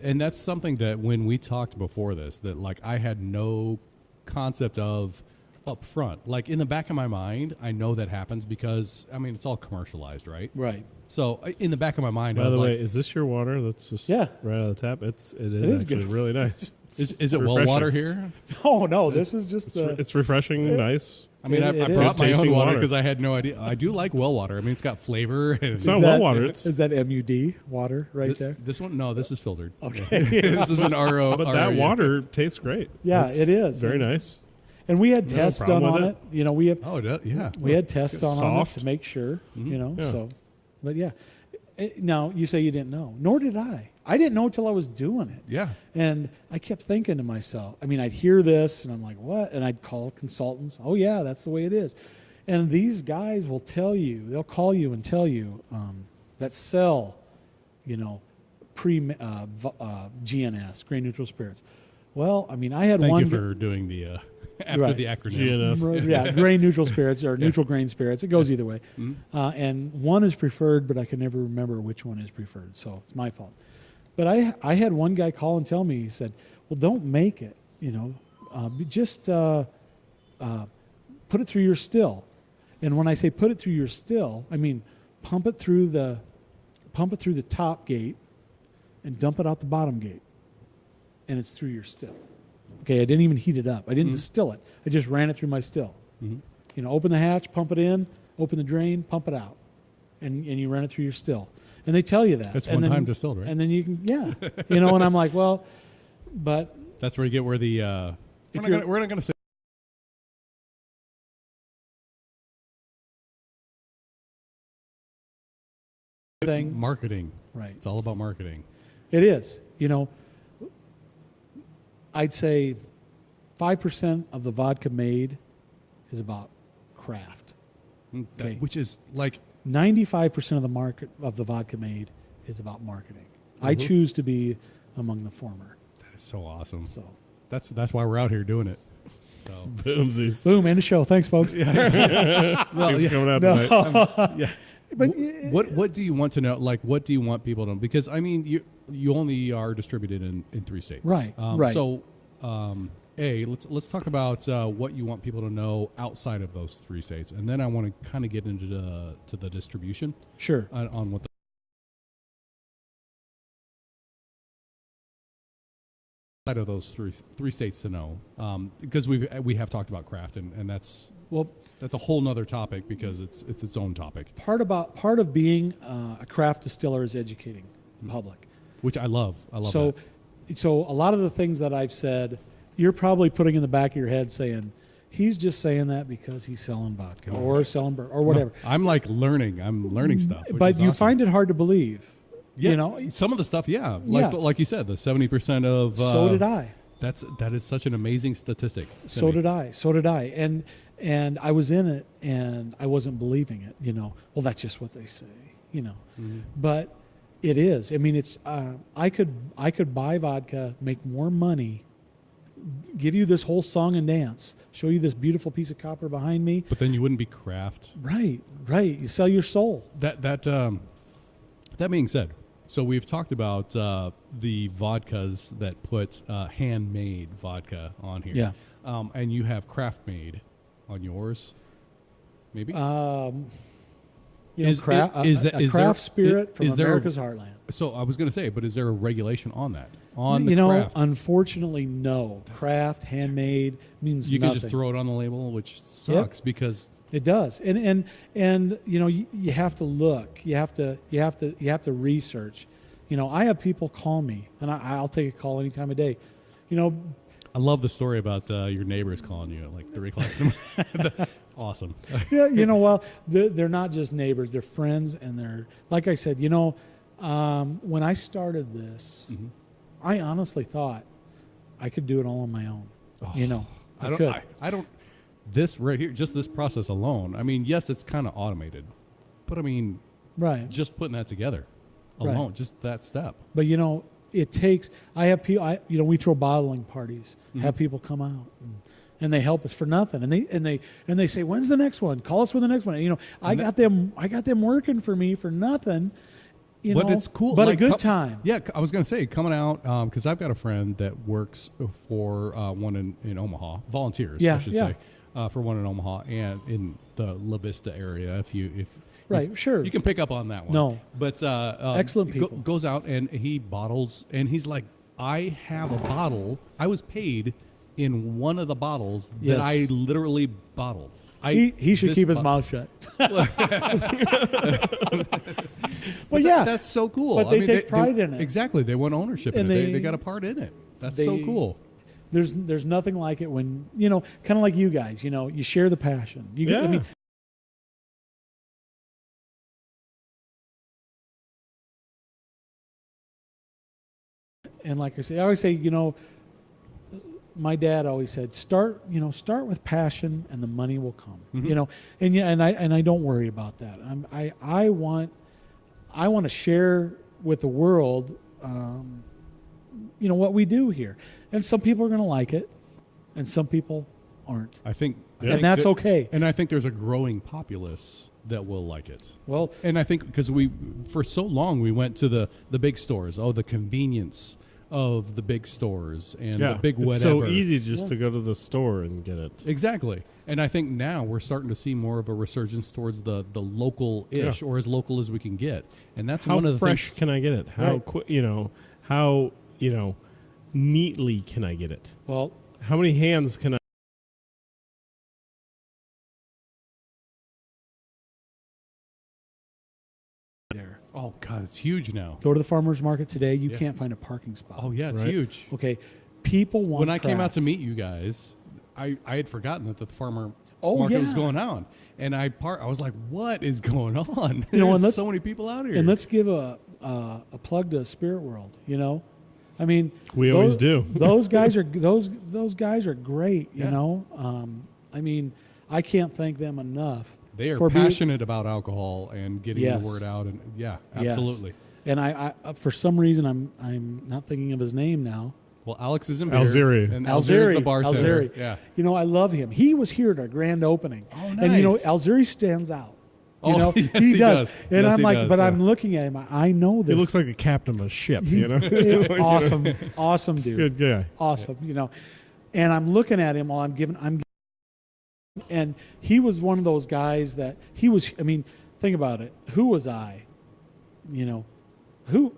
And that's something that when we talked before this, that like I had no concept of up front. Like in the back of my mind, I know that happens because it's all commercialized, right? Right. So in the back of my mind, by the way, is this your water? That's just right out of the tap. It is actually good. Really nice. Is it well water here? Oh no, this is just it's refreshing, nice. I brought my own water because I had no idea. I do like well water. I mean, it's got flavor. And it's not well water. Is that MUD water right there? This one? No, this is filtered. Okay. This is an RO. But that water tastes great. Yeah, it is. Very nice. And we had tests done on it. You know, we have. We had tests done on it to make sure. Mm-hmm. You know, so, but yeah. Now you say you didn't know, nor did I. I didn't know until I was doing it. Yeah. And I kept thinking to myself, I'd hear this and I'm like, what? And I'd call consultants. Oh yeah, that's the way it is. And these guys will tell you, they'll call you and tell you that sell, GNS, grain neutral spirits. Well, I had one. Thank you for doing the after the acronym. GNS. Yeah, grain neutral spirits or neutral grain spirits. It goes either way. Mm-hmm. And one is preferred, but I can never remember which one is preferred. So it's my fault. But I had one guy call and tell me, he said, well, don't make it, just put it through your still. And when I say put it through your still, I mean pump it through the top gate and dump it out the bottom gate. And it's through your still. Okay, I didn't even heat it up. I didn't distill it. I just ran it through my still. Mm-hmm. Open the hatch, pump it in, open the drain, pump it out. And you run it through your still. And they tell you that. It's one-time distilled, right? And then you can, and I'm like, well, but... That's where you get where the... we're not going to say... Marketing. Right. It's all about marketing. It is. I'd say 5% of the vodka made is about craft. Okay. Which is like... 95% of the market of the vodka made is about marketing. Mm-hmm. I choose to be among the former. That is so awesome. So that's why we're out here doing it. So boomsies. Boom, end of show. Thanks, folks. Thanks for coming out tonight. But what do you want to know? Like, what do you want people to know? Because I mean, you only are distributed in 3 states, Right? Right. So, let's talk about what you want people to know outside of those 3 states, and then I want to kind of get into the distribution. Sure. On what the side of those three states to know, because we have talked about craft, and that's a whole nother topic because it's its own topic. Part of being a craft distiller is educating the public, which I love. So, that. So a lot of the things that I've said, you're probably putting in the back of your head saying, he's just saying that because he's selling vodka or selling or whatever. No, I'm learning stuff. But you awesome. Find it hard to believe. Yeah, you know, some of the stuff, like you said, the 70% of. So did I. That is such an amazing statistic. So did I. And I was in it, and I wasn't believing it. You know, well, that's just what they say. You know, but it is. I mean, it's. I could buy vodka, make more money, give you this whole song and dance, show you this beautiful piece of copper behind me. But then you wouldn't be craft. Right. You sell your soul. That being said, so we've talked about the vodkas that put handmade vodka on here. Yeah. And you have craft made on yours, maybe? Craft spirit from America's heartland. So I was going to say, but is there a regulation on that? Craft? Unfortunately, no. Craft, handmade means you nothing. can just throw it on the label, which sucks because it does. And you know, you have to look. You have to research. You know, I have people call me, and I'll take a call any time of day. You know, I love the story about your neighbors calling you at like 3 o'clock in the morning. Awesome. Yeah, you know, well, they're not just neighbors; they're friends, and they're, like I said, you know, when I started this, I honestly thought I could do it all on my own. Oh, you know, I don't. This right here, just this process alone. I mean, yes, it's kind of automated, but I mean, right? Just putting that together alone, just that step. But you know, it takes. I have people. We throw bottling parties. Have people come out. And they help us for nothing, and they say, "When's the next one? Call us with the next one." You know, I got them working for me for nothing. But it's cool. But like, a good time. Yeah, I was going to say coming out because I've got a friend that works for one in Omaha, volunteers, I should say, for one in Omaha and in the La Vista area. If sure, you can pick up on that one. No, but excellent people. Goes out and he bottles, and he's like, I have a bottle. I was paid in one of the bottles that I literally bottled. He should keep his mouth shut. Well, yeah, that's so cool. But they take pride in it. Exactly, they want ownership in it. They got a part in it. That's so cool. There's nothing like it when, you know, kind of like you guys. You know, you share the passion. I mean, and like I always say, you know, my dad always said, start with passion, and the money will come. You know, and I don't worry about that. I want to share with the world, you know, what we do here, and some people are going to like it, and some people aren't. I think that's okay. And I think there's a growing populace that will like it. Well, and I think because for so long we went to the big stores, the convenience of the big stores and the big whatever. It's so easy just to go to the store and get it. Exactly. And I think now we're starting to see more of a resurgence towards the local-ish or as local as we can get. And that's how one of the fresh things. Can I get it? How how neatly can I get it? Well, how many hands can I? Oh, God, it's huge now. Go to the farmer's market today. You can't find a parking spot. Oh, yeah, it's huge. Okay. People want When I came out craft. to meet you guys, I had forgotten that the farmer market was going on. And I was like, what is going on? There's so many people out here. And let's give a plug to Spirit World, you know? I mean, we always do. Those guys are those guys are great, you know? I mean, I can't thank them enough. They are passionate about alcohol and getting the word out, and absolutely. And I for some reason I'm not thinking of his name now. Well, Alex is in here. Alzeri. And Alzeri's the bartender. Alzeri. Yeah. You know, I love him. He was here at our grand opening. Oh, nice. And you know, Alzeri stands out. You know, yes, he does. And Yes, I'm he like, does, but yeah. I'm looking at him. I know this. He looks like a captain of a ship, Awesome dude. Good guy. Awesome, And I'm looking at him while and he was one of those guys that think about it. Who was I? Who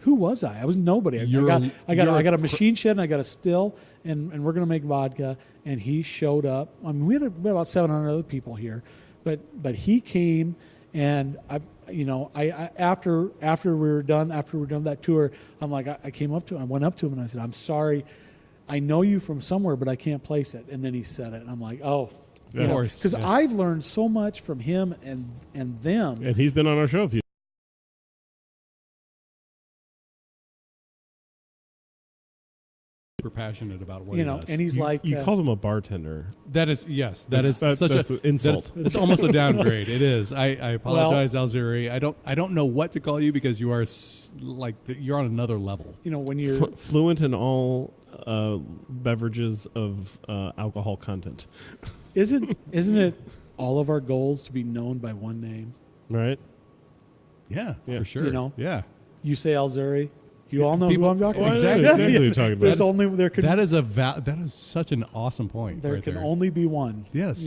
was I? I was nobody. I got a machine shed and I got a still and we're going to make vodka, and he showed up. I mean, we had about 700 other people here, but he came, and after we were done that tour, I'm like, I came up to him, I went up to him and I said, I'm sorry, I know you from somewhere, but I can't place it. And then he said it, and I'm like, oh, of course, because I've learned so much from him and them. And he's been on our show a few. Super passionate about what he does. And he's You called him a bartender. That is such that's an insult. It's almost a downgrade. It is. I apologize, Alzuri. I don't know what to call you because you are you're on another level. When you're Fluent in all beverages of alcohol content. Isn't it all of our goals to be known by one name? Right? Yeah, for sure. Yeah. You say Alzuri, you all know who I'm talking about. Exactly. Exactly what you're talking about. That is such an awesome point. There right can there. only be one. Yes.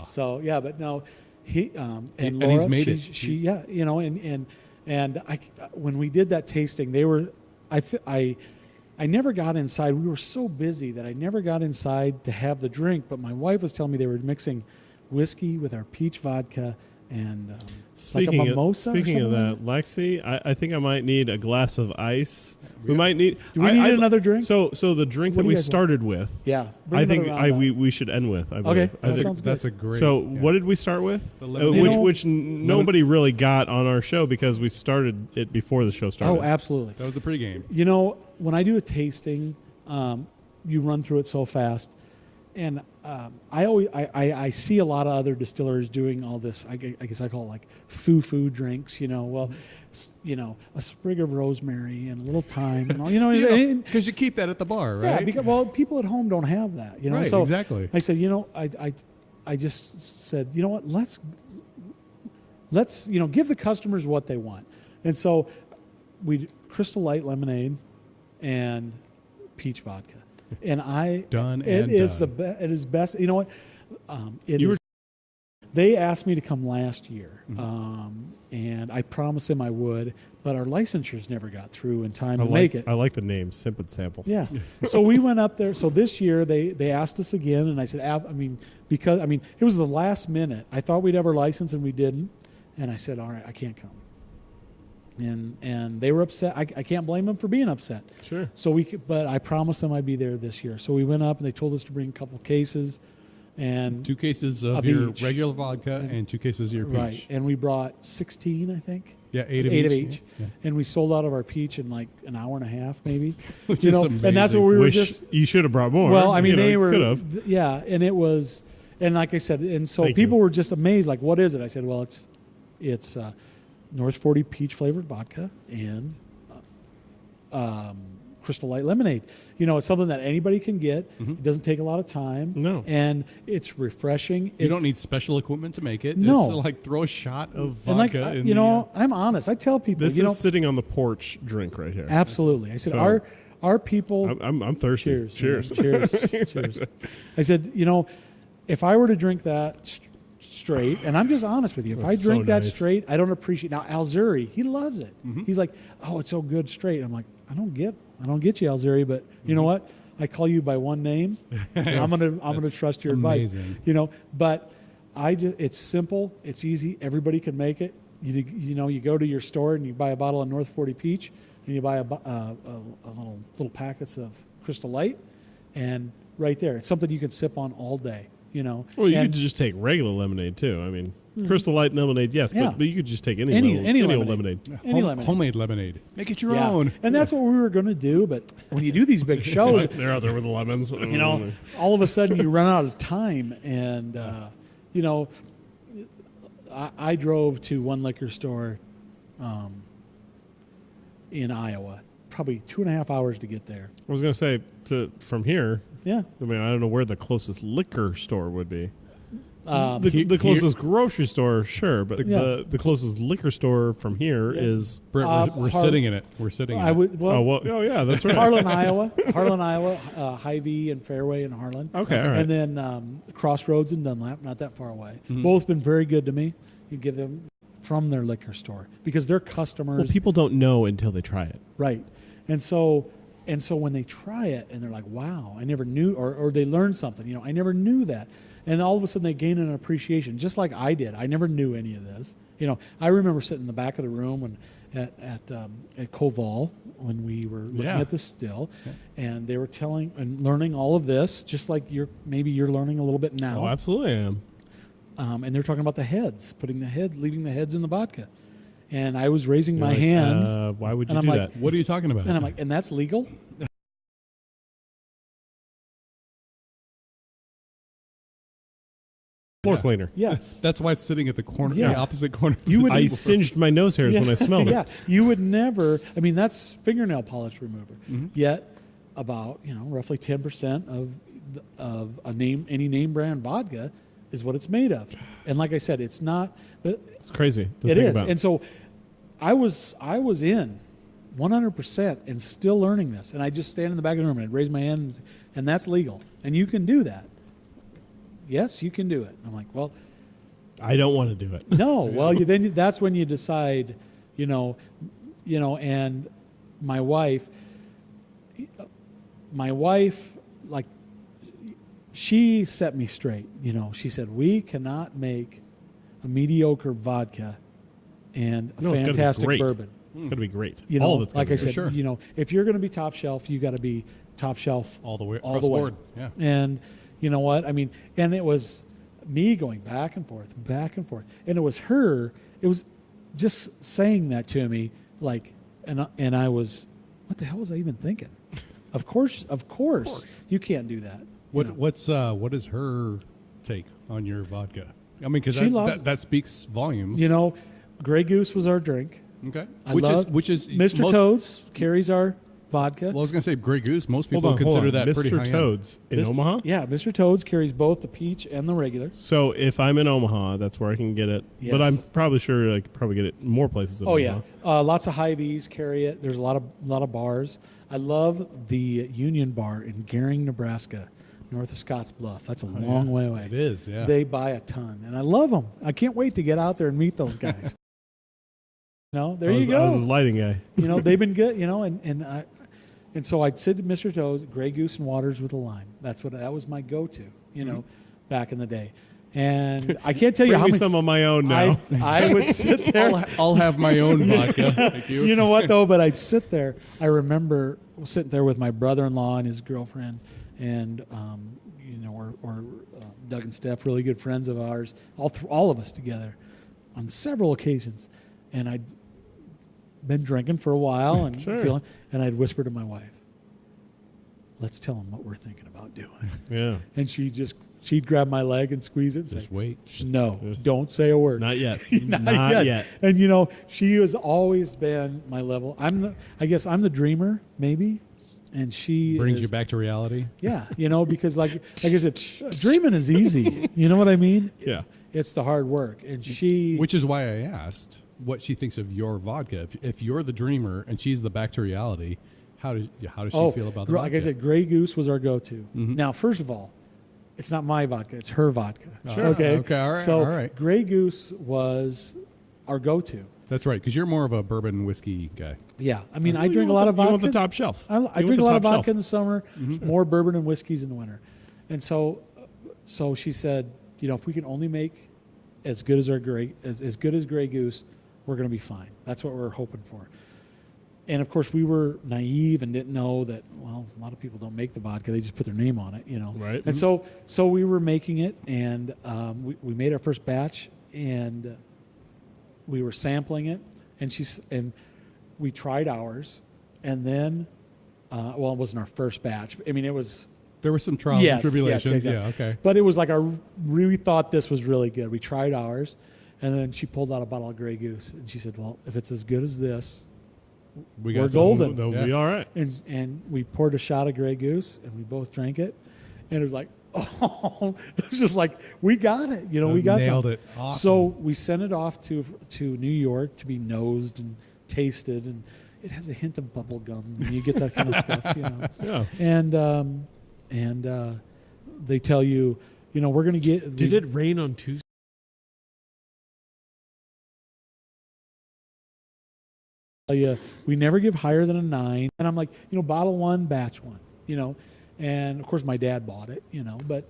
So yeah, but no, he and Laura, and he's made it. She and I when we did that tasting, I never got inside. We were so busy that I never got inside to have the drink. But my wife was telling me they were mixing whiskey with our peach vodka and like a mimosa. Speaking of that, Lexi, I think I might need a glass of ice. We might need. Do we need another drink? So the drink that we started with. Yeah, I think we should end with. I believe. Okay, that sounds good. That's a great. So what did we start with? Which nobody really got on our show because we started it before the show started. Oh, absolutely. That was the pregame. When I do a tasting, you run through it so fast, and I see a lot of other distillers doing all this. I guess I call it like foo drinks. A sprig of rosemary and a little thyme. Because you keep that at the bar, right? Yeah, because people at home don't have that. Right, so exactly. I said, I just said, you know what? Let's give the customers what they want, and so we Crystal Light lemonade and peach vodka. And it is best. You know what? They asked me to come last year, and I promised them I would, but our licensures never got through in time to make it. I like the name, Sip and Sample. Yeah. So we went up there. So this year they asked us again, and I said, because it was the last minute. I thought we'd have our license, and we didn't. And I said, all right, I can't come. And they were upset. I can't blame them for being upset. Sure. But I promised them I'd be there this year. So we went up, and they told us to bring a couple cases, and 2 cases of your each. regular vodka and 2 cases of your peach. Right. And we brought 16, I think. Yeah, 8 of each. Yeah. And we sold out of our peach in like an hour and a half, maybe. Which is amazing. And that's what we were just. You should have brought more. Well, they were. Could have. Yeah, and it was, and like I said, and so Thank people you. were just amazed. Like, what is it? I said, well, it's North 40 peach flavored vodka and Crystal Light lemonade. It's something that anybody can get. Mm-hmm. It doesn't take a lot of time. No. And it's refreshing. You don't need special equipment to make it. No. It's like throw a shot of vodka. I'm honest. I tell people. This is sitting on the porch drink right here. Absolutely. I said, our people. I'm thirsty. Cheers. Cheers. I said, if I were to drink that straight, and I'm just honest with you, if I drink that straight, I don't appreciate. Now Alzuri, he loves it. Mm-hmm. He's like, oh, it's so good straight. I'm like, I don't get you, Alzuri, but you know what? I call you by one name. I'm gonna trust your amazing. advice. But it's simple, it's easy. Everybody can make it. You go to your store and you buy a bottle of North 40 Peach, and you buy a little packets of Crystal Light, and right there, it's something you can sip on all day. Well, you could just take regular lemonade too. Crystal Light lemonade, yes, yeah. but you could just take any old lemonade. Any lemonade. Homemade lemonade. Make it your own. And that's what we were going to do. But when you do these big shows, they're out there with the lemons. All of a sudden you run out of time. And I drove to one liquor store in Iowa, probably 2.5 hours to get there. I was going to say from here. Yeah. I don't know where the closest liquor store would be. The closest grocery store, sure, but the closest liquor store from here is. Britt, we're sitting in it. We're sitting in it. Oh, yeah, that's right. Harlan, Iowa, Hy-Vee and Fairway in Harlan. Okay, all right. And then Crossroads and Dunlap, not that far away. Mm-hmm. Both been very good to me. You give them from their liquor store because they're customers. Well, people don't know until they try it. Right. And so when they try it and they're like, wow, I never knew, or they learn something, I never knew that. And all of a sudden they gain an appreciation, just like I did. I never knew any of this. I remember sitting in the back of the room when at Koval when we were looking at the still, and they were telling and learning all of this, just like you're learning a little bit now. Oh, absolutely I am. And they're talking about the heads, leaving the heads in the vodka. And I was raising my hand. Why would you do that? What are you talking about? And I'm like, and that's legal? Floor cleaner. Yes. That's why it's sitting at the corner, Yeah. the opposite corner. I singed my nose hairs when I smelled it. Yeah, you would never. I mean, that's fingernail polish remover. Mm-hmm. Yet, about roughly 10% of any name brand vodka is what it's made of. And like I said, it's not. It's crazy. It is, and so I was in 100% and still learning this. And I just stand in the back of the room and I'd raise my hand, and that's legal, and you can do that. Yes, you can do it. I'm like, well, I don't want to do it. No, well, that's when you decide, and my wife, like, she set me straight. She said, we cannot make a mediocre vodka and a fantastic bourbon. It's going to be great. All of it's like I said, sure. If you're going to be top shelf, you got to be top shelf all the way. Yeah. And you know what? I mean, and it was me going back and forth. And it was her, it was just saying that to me, like, and I was, what the hell was I even thinking? Of course. You can't do that. What is her take on your vodka? I mean, because that speaks volumes. Grey Goose was our drink. Okay. Which is Mr. Toad's carries our vodka. Well, I was going to say Grey Goose. Most people consider that pretty high Mr. Toad's in Omaha? Yeah, Mr. Toad's carries both the peach and the regular. So if I'm in Omaha, that's where I can get it. Yes. But I'm probably sure I could probably get it in more places than Omaha. Yeah. Lots of Hy-Vees carry it. There's a lot of bars. I love the Union Bar in Gering, Nebraska, north of Scotts Bluff. That's a long way away. It is, yeah. They buy a ton, and I love them. I can't wait to get out there and meet those guys. There you go. I was his lighting guy. They've been good, and so I'd sit at Mr. Toad's, Grey Goose and waters with a lime. That was my go-to, back in the day. And I can't tell you how many. Some of my own now. I would sit there. I'll have my own vodka. Thank you. You know what though? But I'd sit there. I remember sitting there with my brother-in-law and his girlfriend, and or Doug and Steph, really good friends of ours. All of us together on several occasions, and I'd been drinking for a while and feeling, and I'd whisper to my wife, "Let's tell them what we're thinking about doing." Yeah. And she'd grab my leg and squeeze it and just say, wait. No, don't say a word. Not yet. Not yet. And she has always been my level. I guess I'm the dreamer, maybe. And she brings you back to reality. Yeah, because like I said, dreaming is easy. You know what I mean? Yeah. It's the hard work. And which is why I asked what she thinks of your vodka. If you're the dreamer and she's the back to reality, how does she feel about the vodka? Like I said, Grey Goose was our go-to. Mm-hmm. Now, first of all, it's not my vodka; it's her vodka. Sure. Okay. All right. So all right. Grey Goose was our go-to. That's right, because you're more of a bourbon whiskey guy. Yeah, I mean, I drink a lot of vodka. You want the top shelf. I drink a lot of vodka in the summer, more bourbon and whiskeys in the winter. And so she said, if we can only make as good as as good as Grey Goose, we're going to be fine. That's what we're hoping for. And of course, we were naive and didn't know that. Well, a lot of people don't make the vodka; they just put their name on it, Right. And so we were making it, and we made our first batch, and we were sampling it, and we tried ours, and then, it wasn't our first batch. I mean, it was. There were some trials and tribulations. Yes. Yeah, okay. But it was like we thought this was really good. We tried ours, and then she pulled out a bottle of Grey Goose, and she said, "Well, if it's as good as this, we're golden. They'll be all right." And we poured a shot of Grey Goose, and we both drank it, and it was like, Oh, it was just like, we got it. We got Nailed something. it. Awesome. So we sent it off to New York to be nosed and tasted, and it has a hint of bubble gum. And you get that kind of stuff, Yeah. And they tell you, we're going to get. Did it rain on Tuesday? We never give higher than a 9. And I'm like, bottle 1, batch 1, and of course my dad bought it, but,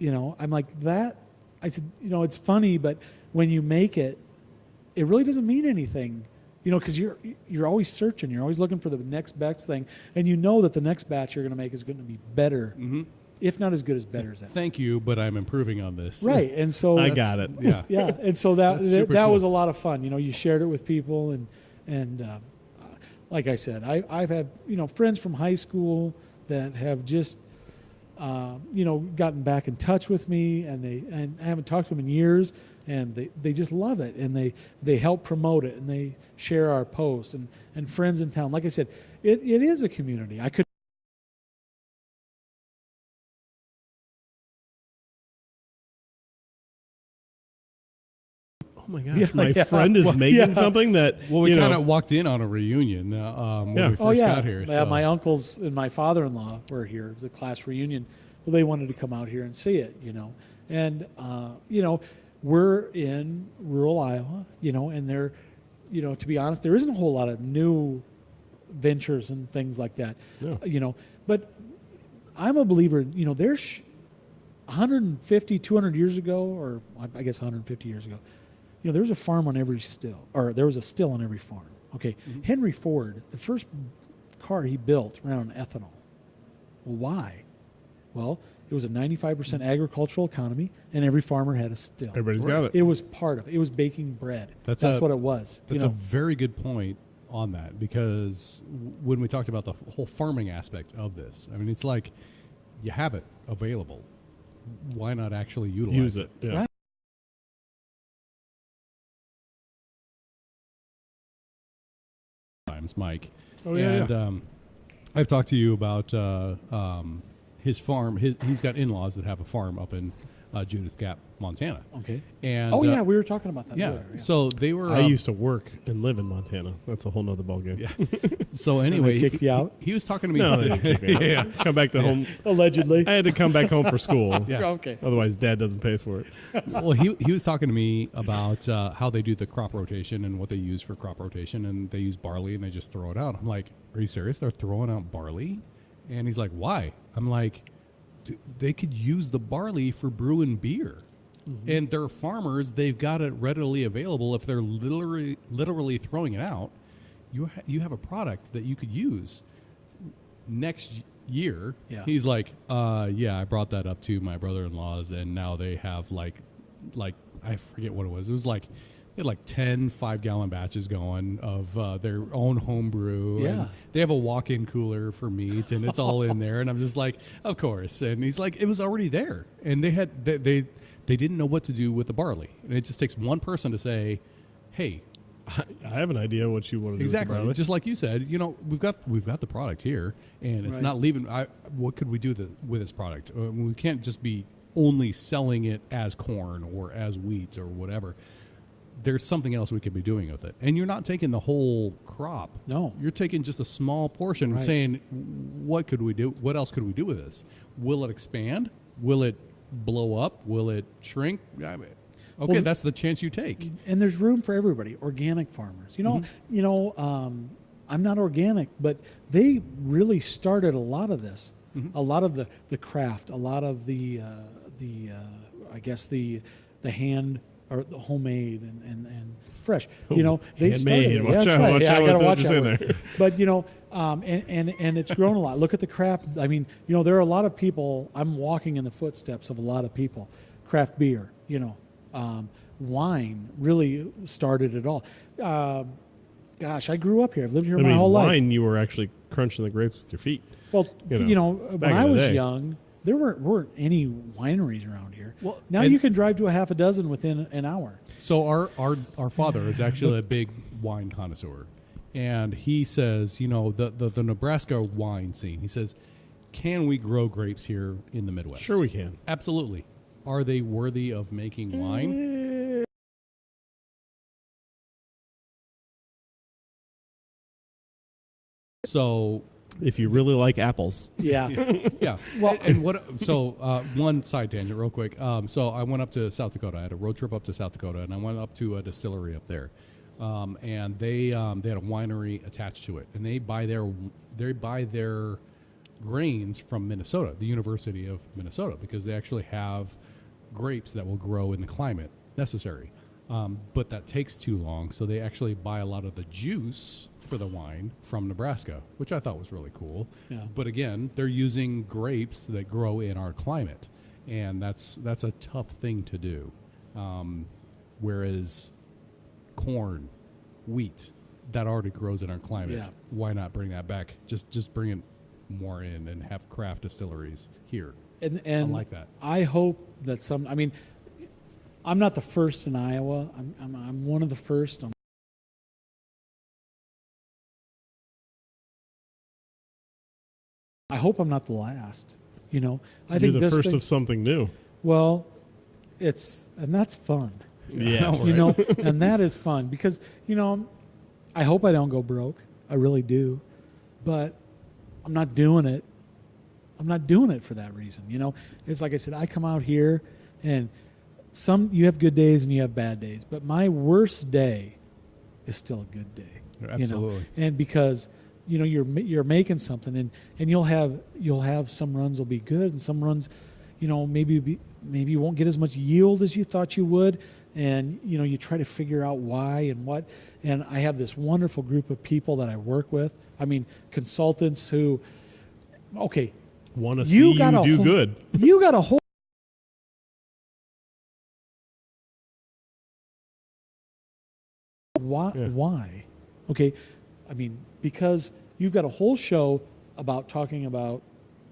I'm like that. I said, it's funny, but when you make it, it really doesn't mean anything, because you're always searching, you're always looking for the next best thing. And that the next batch you're going to make is going to be better, if not as good as better as that. Thank you, but I'm improving on this. Right. And so I got it. Yeah. Yeah. And so that cool. was a lot of fun. You shared it with people, and like I said, I've had friends from high school that have just gotten back in touch with me, and I haven't talked to them in years, and they just love it, and they help promote it, and they share our posts, and friends in town. Like I said, it is a community. I could. Oh my gosh, my friend is making something that we kind of walked in on a reunion when we first got here. Yeah, So. my uncles and my father-in-law were here. It was a class reunion. Well, they wanted to come out here and see it, And we're in rural Iowa, and there, to be honest, there isn't a whole lot of new ventures and things like that, But I'm a believer. There's 150, 200 years ago, or I guess 150 years ago. There was a farm on every still, or there was a still on every farm. Okay, Henry Ford, the first car he built ran on ethanol. Well, why? Well, it was a 95% agricultural economy, and every farmer had a still. Everybody's got it. It was part of it. It was baking bread. That's what it was. That's a very good point on that, because when we talked about the whole farming aspect of this, I mean, it's like you have it available. Why not actually use it? Yeah. Right. Mike. Oh, yeah. And I've talked to you about his farm. He's got in-laws that have a farm up in Judith Gap, Montana. Okay. And yeah, we were talking about that. Yeah. Earlier, yeah. So they were. I used to work and live in Montana. That's a whole nother ballgame. Yeah. So anyway, they kicked you out? He was talking to me. No, they didn't kick me out. Yeah. Come back to home. Allegedly. I had to come back home for school. Yeah. Okay. Otherwise, Dad doesn't pay for it. Well, he was talking to me about how they do the crop rotation and what they use for crop rotation, and they use barley and they just throw it out. I'm like, are you serious? They're throwing out barley? And he's like, why? I'm like, they could use the barley for brewing beer. Mm-hmm. And they're farmers. They've got it readily available. If they're literally throwing it out, you have a product that you could use next year. Yeah. He's like, I brought that up to my brother-in-laws, and now they have like I forget what it was. It was like they had like 10 5-gallon batches going of their own home brew. Yeah. And they have a walk-in cooler for meat, and it's all in there. And I'm just like, of course. And he's like, it was already there, and they didn't know what to do with the barley. And it just takes one person to say, hey, I have an idea what you want to do exactly. with the barley. Just like you said, we've got the product here, and it's Right. not leaving. What could we do with this product? We can't just be only selling it as corn or as wheat or whatever. There's something else we could be doing with it. And you're not taking the whole crop. No. You're taking just a small portion and Right. saying, what could we do? What else could we do with this? Will it expand? Will it blow up? Will it shrink? I mean, okay, Well, that's the chance you take. And there's room for everybody. Organic farmers, I'm not organic, but they really started a lot of this. A lot of the craft, a lot of the hand or the homemade and fresh. They handmade. started it. Watch That's out, right. watch Yeah, out I gotta what watch is out. in with there. it. But and it's grown a lot. Look at the craft. I mean, there are a lot of people. I'm walking in the footsteps of a lot of people. Craft beer, wine really started it all. Gosh, I grew up here. I've lived here my whole life. Wine, you were actually crunching the grapes with your feet. Well, back when I in the was day. young, there weren't any wineries around here. Well, now and- you can drive to a half a dozen within an hour. So our father is actually a big wine connoisseur, and he says, the Nebraska wine scene. He says can we grow grapes here in the Midwest? Sure we can. Absolutely. Are they worthy of making wine? So, if you really like apples. Yeah. yeah. Well, and what? So, one side tangent, real quick. So, I went up to South Dakota. I had a road trip up to South Dakota, and I went up to a distillery up there, and they had a winery attached to it, and they buy their grains from Minnesota, the University of Minnesota, because they actually have grapes that will grow in the climate necessary. But that takes too long, so they actually buy a lot of the juice for the wine from Nebraska, which I thought was really cool. Yeah. But again, they're using grapes that grow in our climate, and that's a tough thing to do. Whereas corn, wheat, that already grows in our climate. Yeah. Why not bring that back? Just bring it more in and have craft distilleries here. And I like that. I hope that I'm not the first in Iowa. I'm one of the first. I hope I'm not the last. I You're think the this first thing, of something new. Well, and that's fun. Yes. And that is fun because I hope I don't go broke. I really do, but I'm not doing it. I'm not doing it for that reason. It's like I said, I come out here and you have good days and you have bad days, but my worst day is still a good day. Absolutely. And because you're making something and you'll have some runs will be good and some runs, maybe you won't get as much yield as you thought you would, and you try to figure out why and what. And I have this wonderful group of people that I work with. I mean, consultants who, okay, want to see you do good. You got a whole. Why? Yeah. Why? Okay, I mean, because you've got a whole show talking about.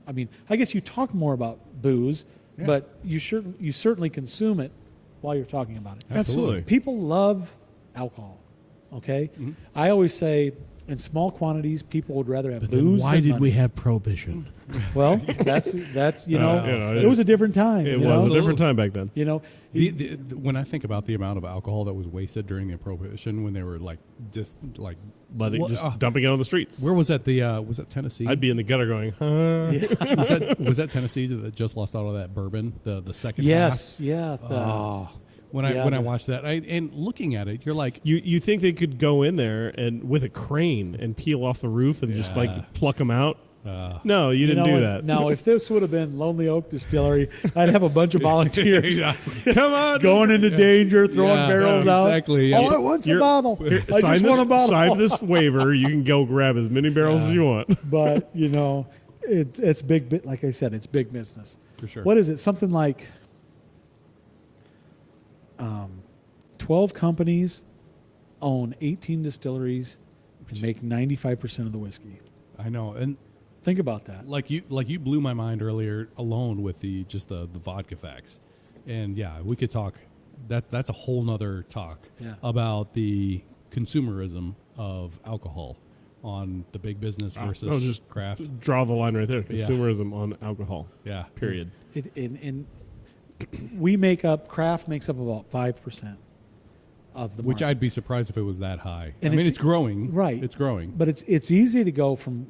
I mean, I guess you talk more about booze, but you certainly consume it while you're talking about it. Absolutely. People love alcohol. Okay, Mm-hmm. I always say in small quantities, people would rather have booze. Why than did money. we have prohibition? Well, that's it was a different time. It was a different time back then. When I think about the amount of alcohol that was wasted during the Prohibition, when they were Dumping it on the streets. where was that? Was that Tennessee? I'd be in the gutter going, huh? was that Tennessee that just lost all of that bourbon? The second Yes, half? yeah. When I watched that, and looking at it, you're like, You think they could go in there and with a crane and peel off the roof and just pluck them out? No, you didn't do that. Now, if this would have been Lonely Oak Distillery, I'd have a bunch of volunteers Come on, going into danger, throwing barrels out. exactly. Yeah. All I want's a bottle. I just want a bottle. Sign this waiver. You can go grab as many barrels as you want. But it's big. Like I said, it's big business. For sure. What is it? Something like 12 companies own 18 distilleries and make 95% of the whiskey. I know, and Think about that. like you blew my mind earlier alone with the vodka facts, and we could talk. That's a whole nother talk about the consumerism of alcohol on the big business versus just craft. Draw the line right there. Consumerism on alcohol. Yeah. Period. Craft makes up about 5% of the Which market. I'd be surprised if it was that high. And I mean, it's growing. Right. It's growing. But it's easy to go from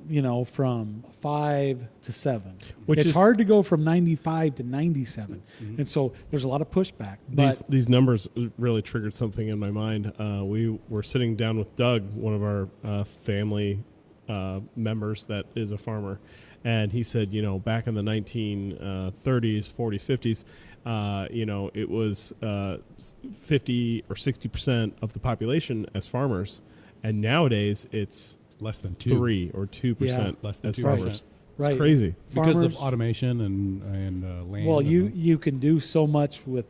5 to 7. Which it's is- hard to go from 95 to 97. Mm-hmm. And so there's a lot of pushback. But These numbers really triggered something in my mind. We were sitting down with Doug, one of our family members that is a farmer, and he said, back in the 1930s, 40s, 50s, it was 50 or 60% of the population as farmers, and nowadays it's less than 3 or 2% less than as 2%. farmers. Right. It's crazy. Because Farmers- of automation and land. well, and you can do so much with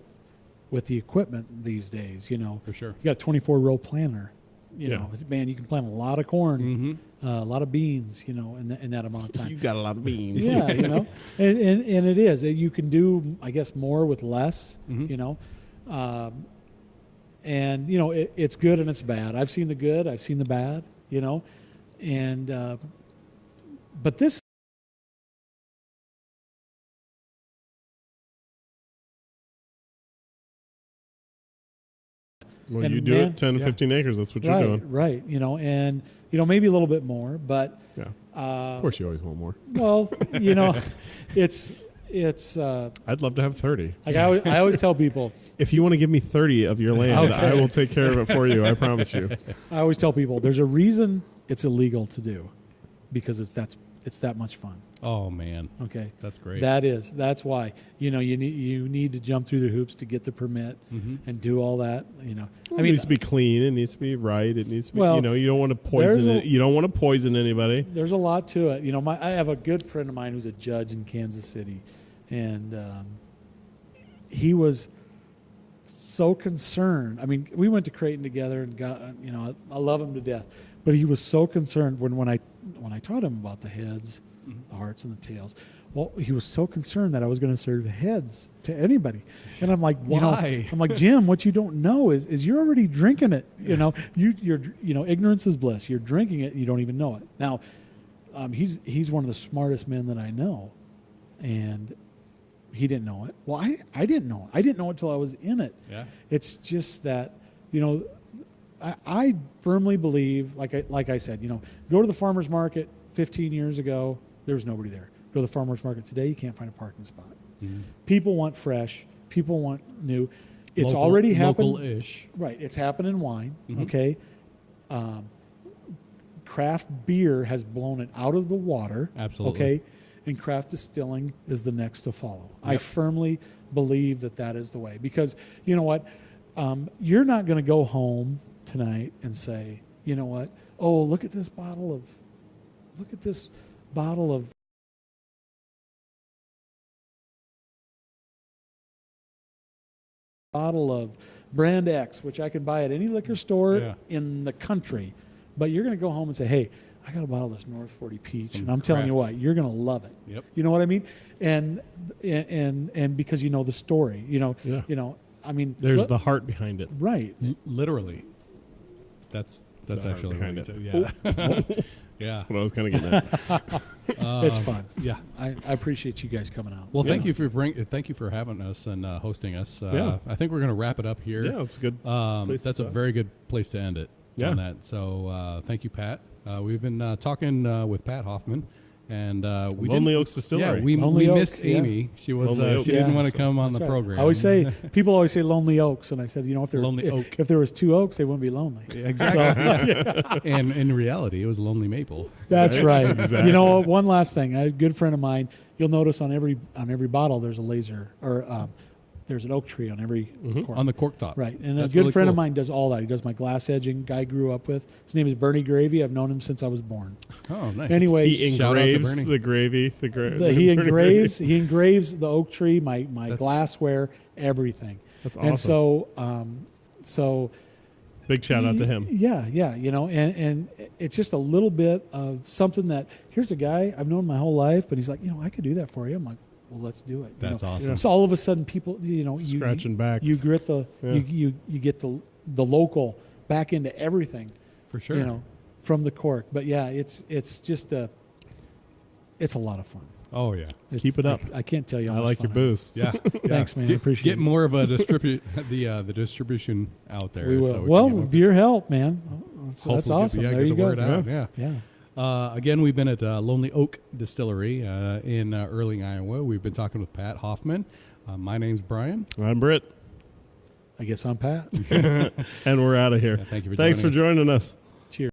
the equipment these days. For sure. You got a 24-row planter. You Yeah. know, man, you can plant a lot of corn, Mm-hmm. a lot of beans. In that amount of time. You got a lot of beans. Yeah, and it is. You can do, I guess, more with less. Mhm. It's good and it's bad. I've seen the good. I've seen the bad. But this Well, And you do man- it 10, 15 acres. That's what you're right, doing. right. And maybe a little bit more, but Yeah. Of course, you always want more. well, it's I'd love to have 30. like I always tell people. If you want to give me 30 of your land, Okay. I will take care of it for you. I promise you. I always tell people there's a reason it's illegal to do, because it's that much fun. Oh man, Okay, that's great. that's why you need to jump through the hoops to get the permit and do all that. It needs to be clean. It needs to be right. It needs to be. Well, You don't want to poison there's it. You don't want to poison anybody. There's a lot to it. I have a good friend of mine who's a judge in Kansas City, and he was so concerned. I mean, we went to Creighton together and got. I love him to death, but he was so concerned when I taught him about the heads, the hearts, and the tails. Well, he was so concerned that I was going to serve heads to anybody, and I'm like, Why? I'm like, Jim, what you don't know is you're already drinking it. You're ignorance is bliss. You're drinking it, and you don't even know it. Now, he's one of the smartest men that I know, and he didn't know it. Well, I didn't know it. I didn't know it till I was in it. Yeah. It's just that I firmly believe, like I said, go to the farmer's market 15 years ago, there was nobody there. Go to the farmer's market today, you can't find a parking spot. Mm-hmm. People want fresh. People want new. It's already happened. Local-ish. Right. It's happened in wine. Mhm. Okay. Craft beer has blown it out of the water. Absolutely. Okay. And craft distilling is the next to follow. I Yep. firmly believe that is the way, because you know what? You're not going to go home tonight and say, you know what? Oh, look at this bottle of brand X, which I can buy at any liquor store in the country. But you're going to go home and say, hey, I got a bottle of this North 40 Peach, Some and I'm telling you craft. what, you're going to love it. Yep. You know what I mean? And because you know the story, Yeah. I mean, There's the heart behind it. right. Literally. That's The heart actually behind what it. he said. Yeah. Yeah. That's what I was kind of getting at. It's fun. Yeah. I appreciate you guys coming out. Well, Yeah. thank you for having us and hosting us. Yeah. I think we're going to wrap it up here. Yeah, it's a good place to That's a stop. very good place to end it. Yeah. On that. So thank you, Pat. We've been talking with Pat Hoffman, and we Lonely didn't- Oaks Distillery. Yeah, we Lonely Oak, missed yeah. Amy. She was Lonely Oak. she didn't Yeah. want to come on the That's right. program. I always say, people always say Lonely Oaks, and I said, Lonely Oak. if there was two oaks, they wouldn't be lonely. Exactly. And in reality, it was Lonely Maple. That's right. Exactly. One last thing. A good friend of mine, you'll notice on every bottle there's a laser, or there's an oak tree on every cork. On the cork top. Right. And That's a good really friend of cool. mine does all that. He does my glass edging. Guy I grew up with. His name is Bernie Gravy. I've known him since I was born. Oh, nice. Anyway, He Shout out to engraves Bernie. the gravy. he engraves the oak tree, my That's- glassware, everything. That's awesome. And so Big shout out to him. Yeah, and it's just a little bit of something that, here's a guy I've known my whole life, but he's like, I could do that for you. I'm like, well, let's do it. That's awesome. Yeah. So all of a sudden, people, Scratching backs. you get the Yeah. you get the local back into everything, For sure. from the cork. But yeah, it's just it's a lot of fun. Oh, yeah. Keep it up. I can't tell you. How I much like fun your it is. booze. Yeah. Thanks, man. I appreciate Get it. more of a the distribution out there. We will. so Well, can get with your help, man. That's Hopefully awesome. get There you the go. word out. Yeah. Yeah. Again, we've been at Lonely Oak Distillery in Earling, Iowa. We've been talking with Pat Hoffman. My name's Brian. I'm Britt. I guess I'm Pat. And we're out of here. Yeah, thank you for Thanks joining for us. joining us.